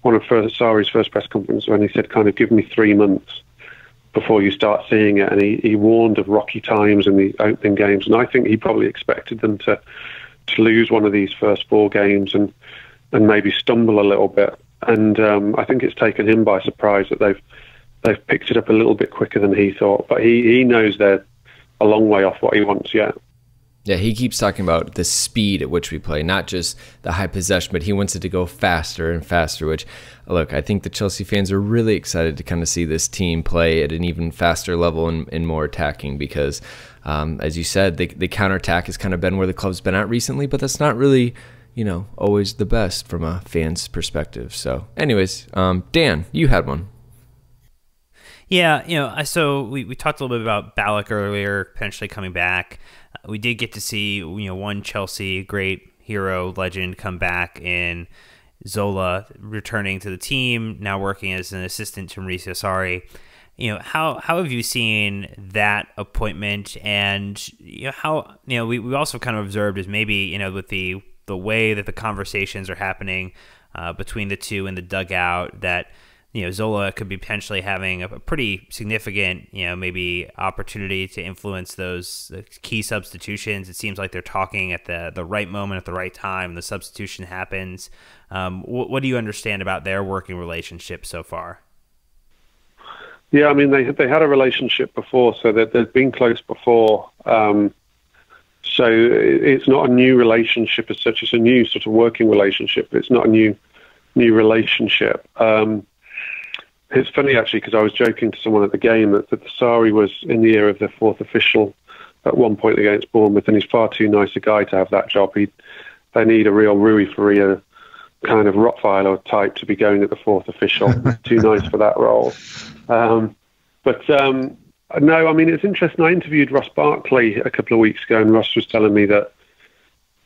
one of Sarri's first press conferences when he said, kind of, give me 3 months before you start seeing it. And he warned of rocky times in the opening games. And I think he probably expected them to lose one of these first 4 games and maybe stumble a little bit. And I think it's taken him by surprise that they've picked it up a little bit quicker than he thought. But he knows they're a long way off what he wants yet. Yeah, he keeps talking about the speed at which we play, not just the high possession, but he wants it to go faster and faster, which, look, I think the Chelsea fans are really excited to kind of see this team play at an even faster level and more attacking because, as you said, the counterattack has kind of been where the club's been at recently, but that's not really, always the best from a fan's perspective. So anyways, Dan, you had one. Yeah, so we talked a little bit about Ballack earlier, potentially coming back. We did get to see, one Chelsea great hero legend come back in Zola, returning to the team, now working as an assistant to Mauricio Sarri. How have you seen that appointment? And how we also kind of observed is maybe with the way that the conversations are happening between the two in the dugout that. Zola could be potentially having a pretty significant, maybe opportunity to influence those key substitutions. It seems like they're talking at the right moment, at the right time. The substitution happens. What do you understand about their working relationship so far? Yeah, I mean, they had a relationship before, so they've been close before. So it's not a new relationship as such. It's a new sort of working relationship. It's not a new relationship. It's funny, actually, because I was joking to someone at the game that Sarri was in the ear of the fourth official at one point against Bournemouth, and he's far too nice a guy to have that job. They need a real Rui Faria kind of Rottweiler type to be going at the fourth official. He's too nice for that role. No, I mean, it's interesting. I interviewed Ross Barkley a couple of weeks ago, and Ross was telling me that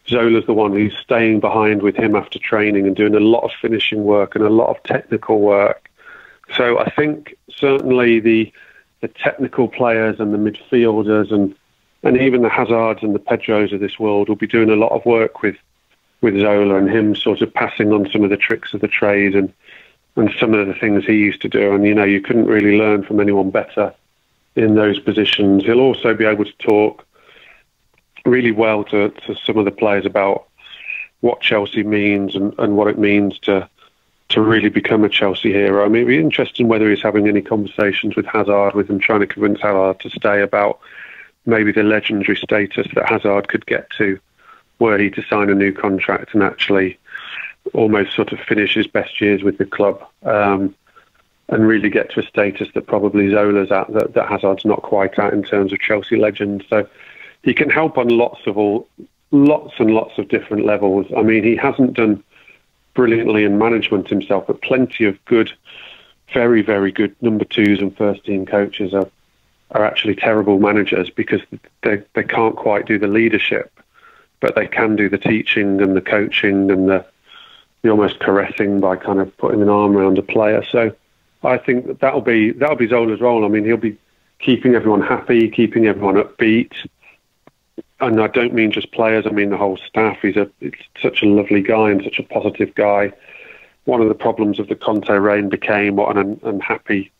Zola's the one who's staying behind with him after training and doing a lot of finishing work and a lot of technical work. So I think certainly the technical players and the midfielders and even the Hazards and the Pedros of this world will be doing a lot of work with Zola and him sort of passing on some of the tricks of the trade and some of the things he used to do. And, you couldn't really learn from anyone better in those positions. He'll also be able to talk really well to some of the players about what Chelsea means and what it means to really become a Chelsea hero. I mean, it'd be interesting whether he's having any conversations with Hazard, with him trying to convince Hazard to stay, about maybe the legendary status that Hazard could get to were he to sign a new contract and actually almost sort of finish his best years with the club, and really get to a status that probably Zola's at, that Hazard's not quite at in terms of Chelsea legend. So he can help on lots and lots of different levels. I mean, he hasn't done brilliantly in management himself, but plenty of good, very, very good number twos and first team coaches are actually terrible managers because they can't quite do the leadership, but they can do the teaching and the coaching and the almost caressing by kind of putting an arm around a player. So I think that'll be Zola's role. I mean, he'll be keeping everyone happy, keeping everyone upbeat. And I don't mean just players, I mean the whole staff. It's such a lovely guy and such a positive guy. One of the problems of the Conte reign became what an unhappy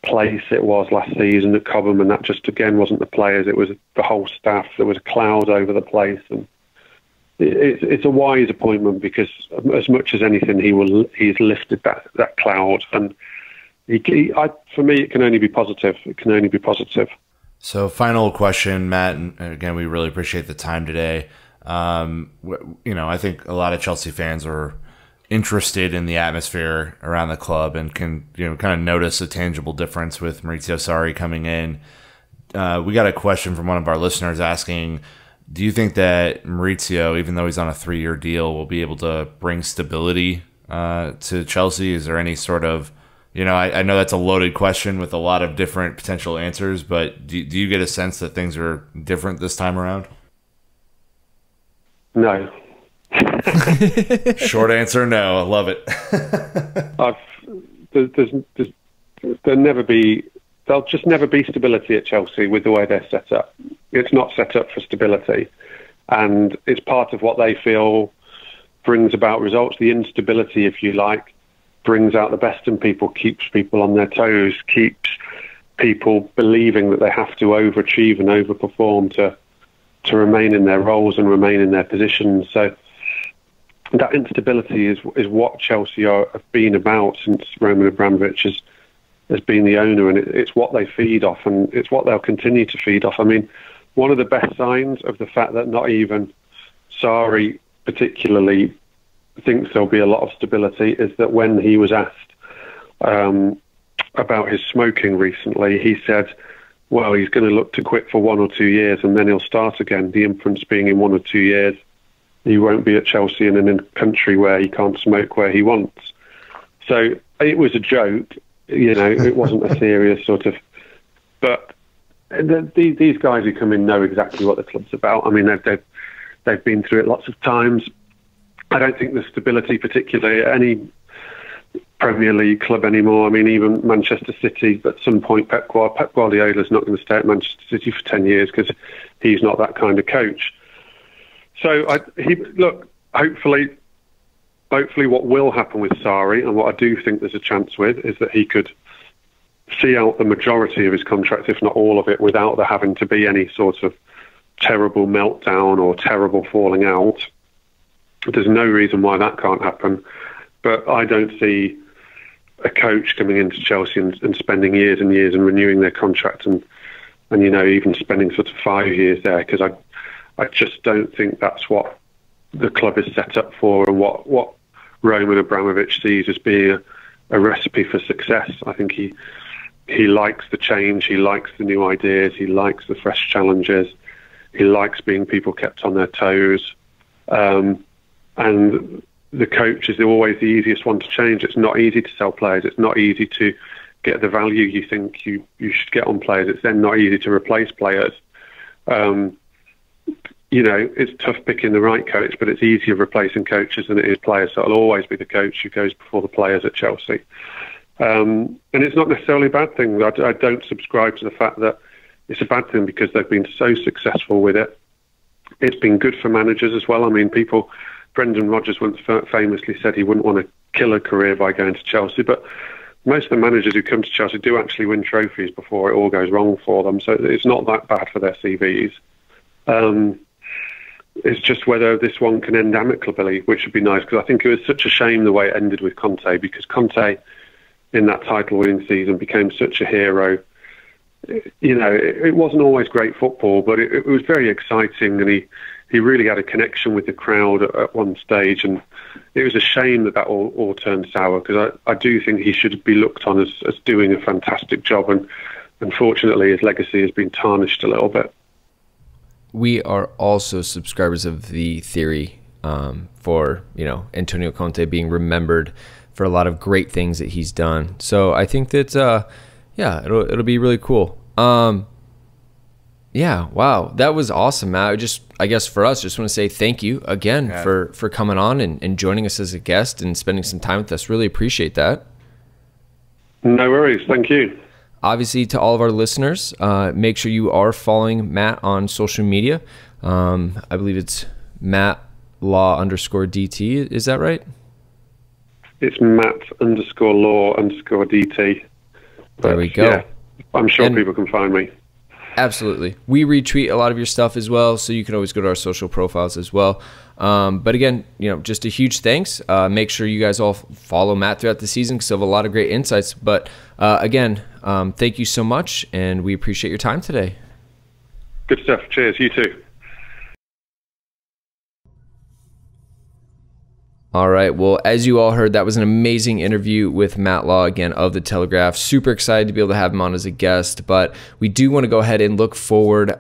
place it was last season at Cobham, and that just, again, wasn't the players, it was the whole staff. There was a cloud over the place, and it's a wise appointment because as much as anything, he's lifted that cloud, and for me, it can only be positive. It can only be positive. So, final question, Matt, and again, we really appreciate the time today. I think a lot of Chelsea fans are interested in the atmosphere around the club and can kind of notice a tangible difference with Maurizio Sarri coming in. We got a question from one of our listeners asking, do you think that Maurizio, even though he's on a 3-year deal, will be able to bring stability to Chelsea? Is there any sort of, I know that's a loaded question with a lot of different potential answers, but do you get a sense that things are different this time around? No. Short answer, no. I love it. There'll just never be stability at Chelsea with the way they're set up. It's not set up for stability, and it's part of what they feel brings about results. The instability, if you like, brings out the best in people, keeps people on their toes, keeps people believing that they have to overachieve and overperform to remain in their roles and remain in their positions. So that instability is what Chelsea have been about since Roman Abramovich has been the owner, and it's what they feed off, and it's what they'll continue to feed off. I mean, one of the best signs of the fact that not even Sarri particularly thinks there'll be a lot of stability is that when he was asked about his smoking recently, he said, well, he's going to look to quit for 1 or 2 years and then he'll start again. The inference being in 1 or 2 years, he won't be at Chelsea and in a country where he can't smoke where he wants. So it was a joke, it wasn't a serious sort of... But these guys who come in know exactly what the club's about. I mean, they've been through it lots of times. I don't think there's stability particularly at any Premier League club anymore. I mean, even Manchester City, at some point, Pep Guardiola's not going to stay at Manchester City for 10 years because he's not that kind of coach. So, hopefully what will happen with Sarri, and what I do think there's a chance with, is that he could see out the majority of his contract, if not all of it, without there having to be any sort of terrible meltdown or terrible falling out. There's no reason why that can't happen. But I don't see a coach coming into Chelsea and spending years and years and renewing their contract and even spending sort of 5 years there, because I just don't think that's what the club is set up for and what Roman Abramovich sees as being a recipe for success. I think he likes the change, he likes the new ideas, he likes the fresh challenges, he likes being people kept on their toes. And the coach is always the easiest one to change. It's not easy to sell players. It's not easy to get the value you think you should get on players. It's then not easy to replace players. It's tough picking the right coach, but it's easier replacing coaches than it is players. So it'll always be the coach who goes before the players at Chelsea. And it's not necessarily a bad thing. I don't subscribe to the fact that it's a bad thing because they've been so successful with it. It's been good for managers as well. I mean, Brendan Rodgers once famously said he wouldn't want to kill a career by going to Chelsea, but most of the managers who come to Chelsea do actually win trophies before it all goes wrong for them. So it's not that bad for their CVs. It's just whether this one can end amicably, which would be nice, because I think it was such a shame the way it ended with Conte, because Conte in that title-winning season became such a hero. You know, it wasn't always great football, but it was very exciting, and he really had a connection with the crowd at one stage, and it was a shame that all turned sour, because I do think he should be looked on as doing a fantastic job, and unfortunately his legacy has been tarnished a little bit. We are also subscribers of the theory for, you know, Antonio Conte being remembered for a lot of great things that he's done. So I think that, yeah, it'll be really cool. Yeah, wow, that was awesome, Matt. I guess for us, just want to say thank you again for coming on and joining us as a guest and spending some time with us. Really appreciate that. No worries, thank you. Obviously, to all of our listeners, make sure you are following Matt on social media. I believe it's Matt_Law_DT. Is that right? It's Matt_Law_DT. There we go. Yeah, I'm sure people can find me. Absolutely. We retweet a lot of your stuff as well, so you can always go to our social profiles as well. But again, you know, just a huge thanks. Make sure you guys all follow Matt throughout the season because he'll have a lot of great insights. But again, thank you so much, and we appreciate your time today. Good stuff. Cheers. You too. All right. Well, as you all heard, that was an amazing interview with Matt Law, again, of the Telegraph. Super excited to be able to have him on as a guest, but we do want to go ahead and look forward,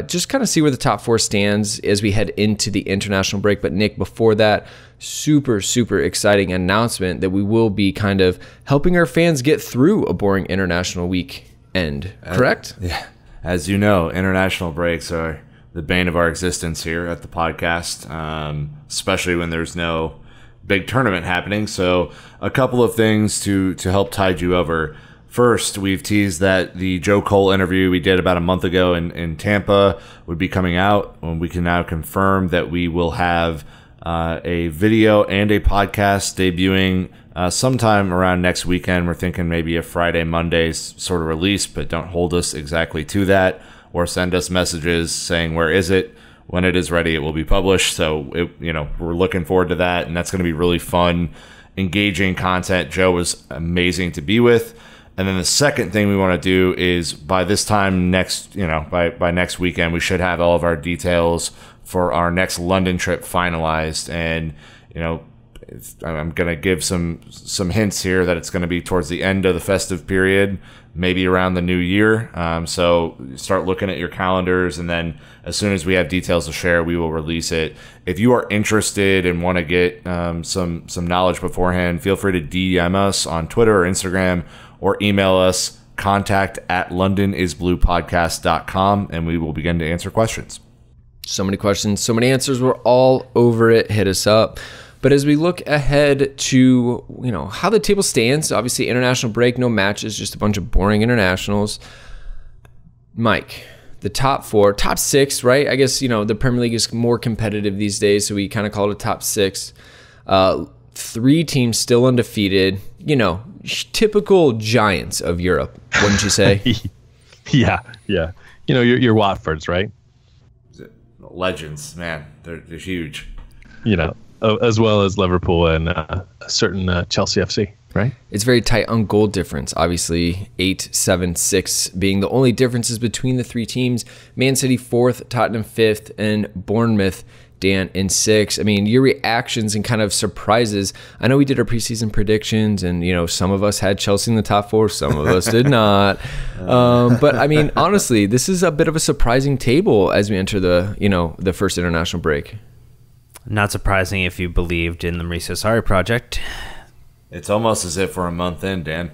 just kind of see where the top four stands as we head into the international break. But Nick, before that, super, super exciting announcement that we will be kind of helping our fans get through a boring international weekend, correct? Yeah. As you know, international breaks are the bane of our existence here at the podcast, especially when there's no big tournament happening. So a couple of things to help tide you over. First, we've teased that the Joe Cole interview we did about a month ago in Tampa would be coming out, and we can now confirm that we will have a video and a podcast debuting sometime around next weekend. We're thinking maybe a Friday, Monday sort of release, but don't hold us exactly to that, or send us messages saying where is it. When it is ready, it will be published. So, we're looking forward to that, and that's going to be really fun, engaging content. Joe was amazing to be with. And then the second thing we want to do is by this time by next weekend, we should have all of our details for our next London trip finalized. And, I'm going to give some hints here that it's going to be towards the end of the festive period, maybe around the new year. So start looking at your calendars, and then as soon as we have details to share, we will release it. If you are interested and want to get some knowledge beforehand, feel free to DM us on Twitter or Instagram, or email us contact@londonisbluepodcast.com, and we will begin to answer questions. So many questions, so many answers. We're all over it. Hit us up. But as we look ahead to, how the table stands, obviously international break, no matches, just a bunch of boring internationals. Mike, the top six, right? I guess, the Premier League is more competitive these days, so we kind of call it a top six. 3 teams still undefeated, typical giants of Europe, wouldn't you say? Yeah. Your Watfords, right? Legends, man. They're huge. As well as Liverpool and a certain Chelsea FC, right? It's very tight on goal difference. Obviously, 8, 7, 6 being the only differences between the 3 teams. Man City 4th, Tottenham 5th, and Bournemouth, Dan, in 6th. I mean, your reactions and kind of surprises. I know we did our preseason predictions, and, some of us had Chelsea in the top 4, some of us did not. But, I mean, honestly, this is a bit of a surprising table as we enter the first international break. Not surprising if you believed in the Mauricio Sarri project. It's almost as if we're a month in, Dan.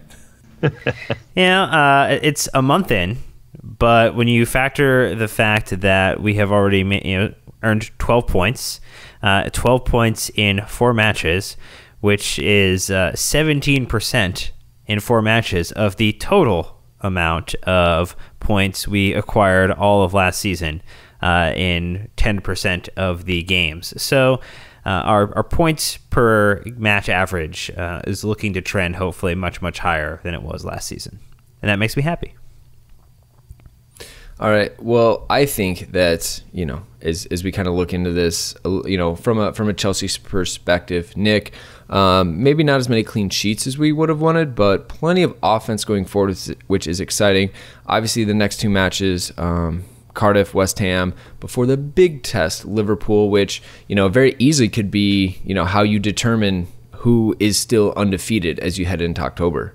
It's a month in, but when you factor the fact that we have already earned 12 points, 12 points in 4 matches, which is 17% in 4 matches of the total amount of points we acquired all of last season in 10% of the games. So our points per match average is looking to trend hopefully much, much higher than it was last season. And that makes me happy. All right. Well, I think that, as we kind of look into this, from a Chelsea perspective, Nick, maybe not as many clean sheets as we would have wanted, but plenty of offense going forward, which is exciting. Obviously, the next 2 matches, Cardiff, West Ham, before the big test, Liverpool, which, very easily could be, how you determine who is still undefeated as you head into October.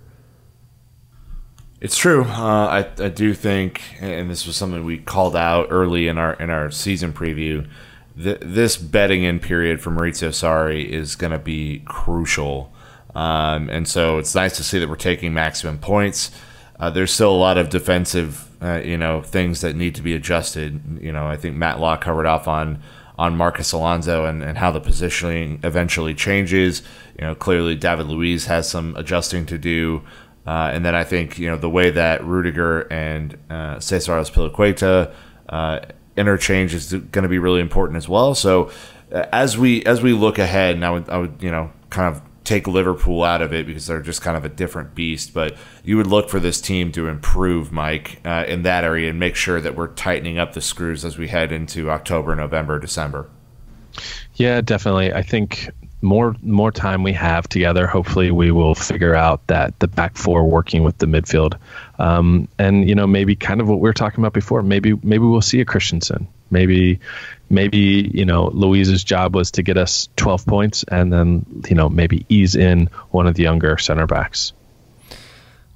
It's true. I do think, and this was something we called out early in our season preview, this betting in period for Maurizio Sarri is going to be crucial. And so it's nice to see that we're taking maximum points. There's still a lot of defensive, things that need to be adjusted. I think Matt Law covered off on Marcus Alonso and how the positioning eventually changes. Clearly David Luiz has some adjusting to do. And then I think, the way that Rudiger and Cesar Azpilicueta interchange is going to be really important as well. So as we look ahead, and I would kind of take Liverpool out of it because they're just kind of a different beast, but you would look for this team to improve, Mike, in that area and make sure that we're tightening up the screws as we head into October, November, December. Yeah, definitely. I think more time we have together, hopefully we will figure out that the back 4 working with the midfield, and maybe kind of what we were talking about before. Maybe we'll see a Christensen. Maybe Luiz's job was to get us 12 points, and then maybe ease in one of the younger center backs.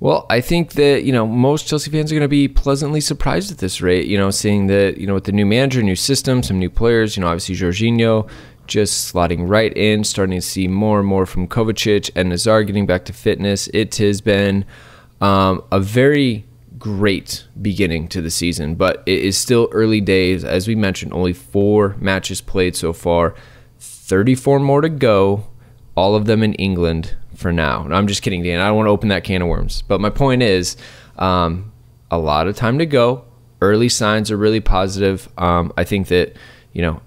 Well, I think that, most Chelsea fans are going to be pleasantly surprised at this rate, seeing that, with the new manager, new system, some new players, obviously Jorginho just slotting right in, starting to see more and more from Kovacic and Nazar getting back to fitness. It has been a very great beginning to the season, but it is still early days. As we mentioned, only 4 matches played so far, 34 more to go, all of them in England for now. And I'm just kidding, Dan. I don't want to open that can of worms. But my point is, a lot of time to go. Early signs are really positive. I think that,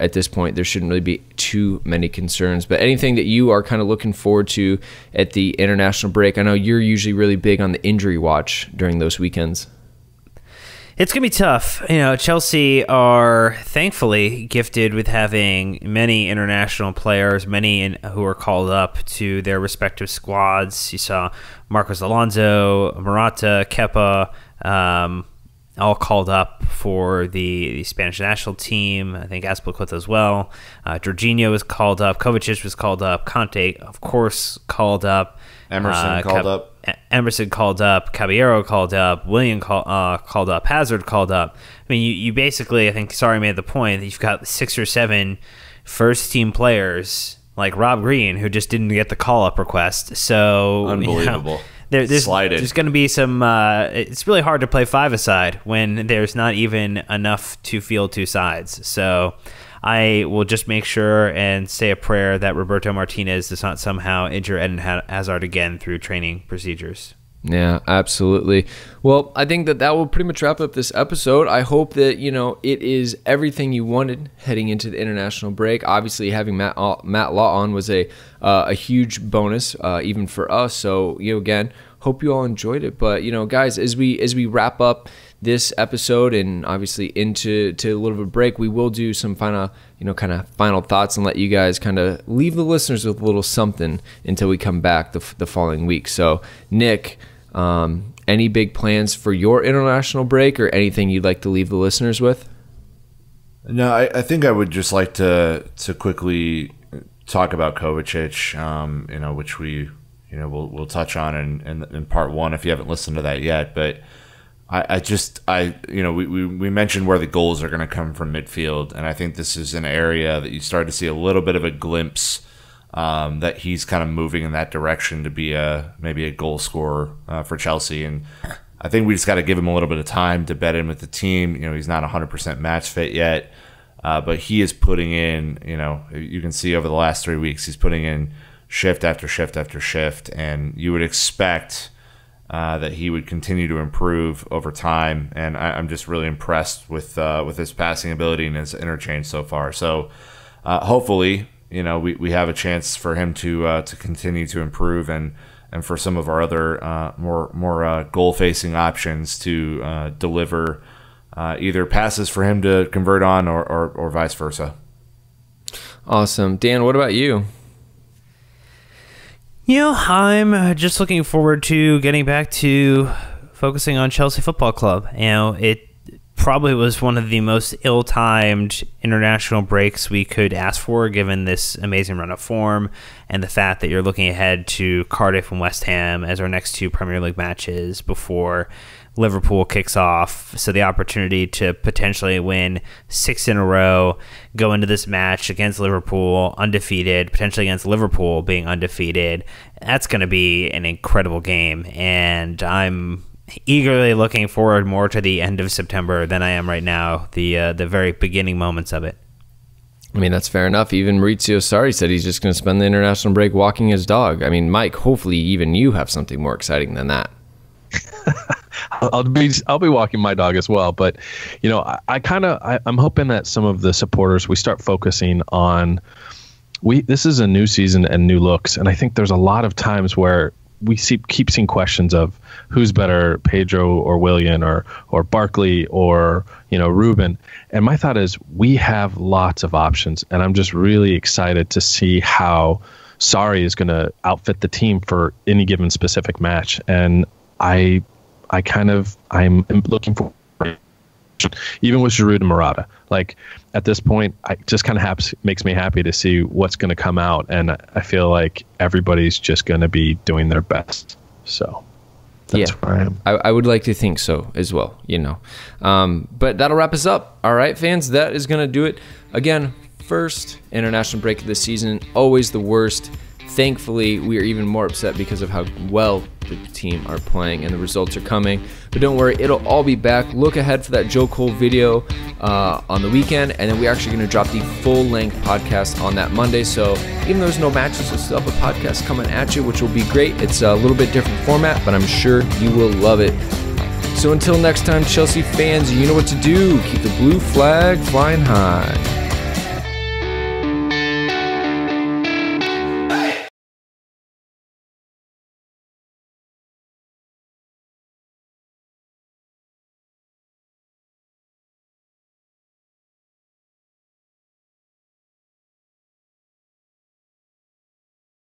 at this point, there shouldn't really be too many concerns. But anything that you are kind of looking forward to at the international break? I know you're usually really big on the injury watch during those weekends. It's going to be tough. Chelsea are thankfully gifted with having many international players, many who are called up to their respective squads. You saw Marcos Alonso, Morata, Kepa, all called up for the Spanish national team. I think Azpilicueta as well. Jorginho was called up. Kovacic was called up. Conte, of course, called up. Emerson called up. Emerson called up. Caballero called up. Willian called up. Hazard called up. I mean, you basically, I think Sarri made the point that you've got 6 or 7 first-team players like Rob Green who just didn't get the call-up request. So unbelievable. There's going to be some. It's really hard to play 5-a-side when there's not even enough to field 2 sides. So I will just make sure and say a prayer that Roberto Martinez does not somehow injure Eden Hazard again through training procedures. Yeah, absolutely. Well, I think that will pretty much wrap up this episode. I hope that, it is everything you wanted heading into the international break. Obviously, having Matt Law on was a huge bonus, even for us. So, again, hope you all enjoyed it. But, guys, as we wrap up this episode and obviously into a little bit of break, we will do some final thoughts and let you guys kind of leave the listeners with a little something until we come back the following week. So, Nick, any big plans for your international break or anything you'd like to leave the listeners with? No, I think I would just like to quickly talk about Kovacic, which we'll touch on in part 1 if you haven't listened to that yet. But we mentioned where the goals are going to come from midfield, and I think this is an area that you start to see a little bit of a glimpse that he's kind of moving in that direction to be maybe a goal scorer for Chelsea. And I think we just got to give him a little bit of time to bed in with the team. He's not 100% match fit yet, but he is putting in, you can see over the last 3 weeks, he's putting in shift after shift after shift, and you would expect that he would continue to improve over time, and I'm just really impressed with his passing ability and his interchange so far. So hopefully, we have a chance for him to continue to improve, and for some of our other more goal-facing options to deliver either passes for him to convert on or vice versa. Awesome. Dan, what about you? I'm just looking forward to getting back to focusing on Chelsea Football Club. It probably was one of the most ill-timed international breaks we could ask for, given this amazing run of form and the fact that you're looking ahead to Cardiff and West Ham as our next 2 Premier League matches before Liverpool kicks off. So the opportunity to potentially win 6 in a row, go into this match against Liverpool undefeated, potentially against Liverpool being undefeated, that's going to be an incredible game. And I'm eagerly looking forward more to the end of September than I am right now, the very beginning moments of it. I mean, that's fair enough. Even Maurizio Sarri said he's just going to spend the international break walking his dog. I mean, Mike, hopefully even you have something more exciting than that. I'll be walking my dog as well, but I'm hoping that some of the supporters, we start focusing on this is a new season and new looks, and I think there's a lot of times where we keep seeing questions of who's better, Pedro or Willian or Barkley or Ruben, and my thought is we have lots of options, and I'm just really excited to see how Sarri is going to outfit the team for any given specific match, and I'm looking for, even with Giroud and Morata. Like at this point, I just kind of makes me happy to see what's going to come out, and I feel like everybody's just going to be doing their best. So that's where I am. I would like to think so as well, But that'll wrap us up. All right, fans, that is going to do it. Again, first international break of the season, always the worst. Thankfully, we are even more upset because of how well the team are playing and the results are coming. But don't worry, it'll all be back. Look ahead for that Joe Cole video on the weekend, and then we're actually going to drop the full-length podcast on that Monday. So even though there's no matches, we'll still have a podcast coming at you, which will be great. It's a little bit different format, but I'm sure you will love it. So until next time, Chelsea fans, you know what to do. Keep the blue flag flying high.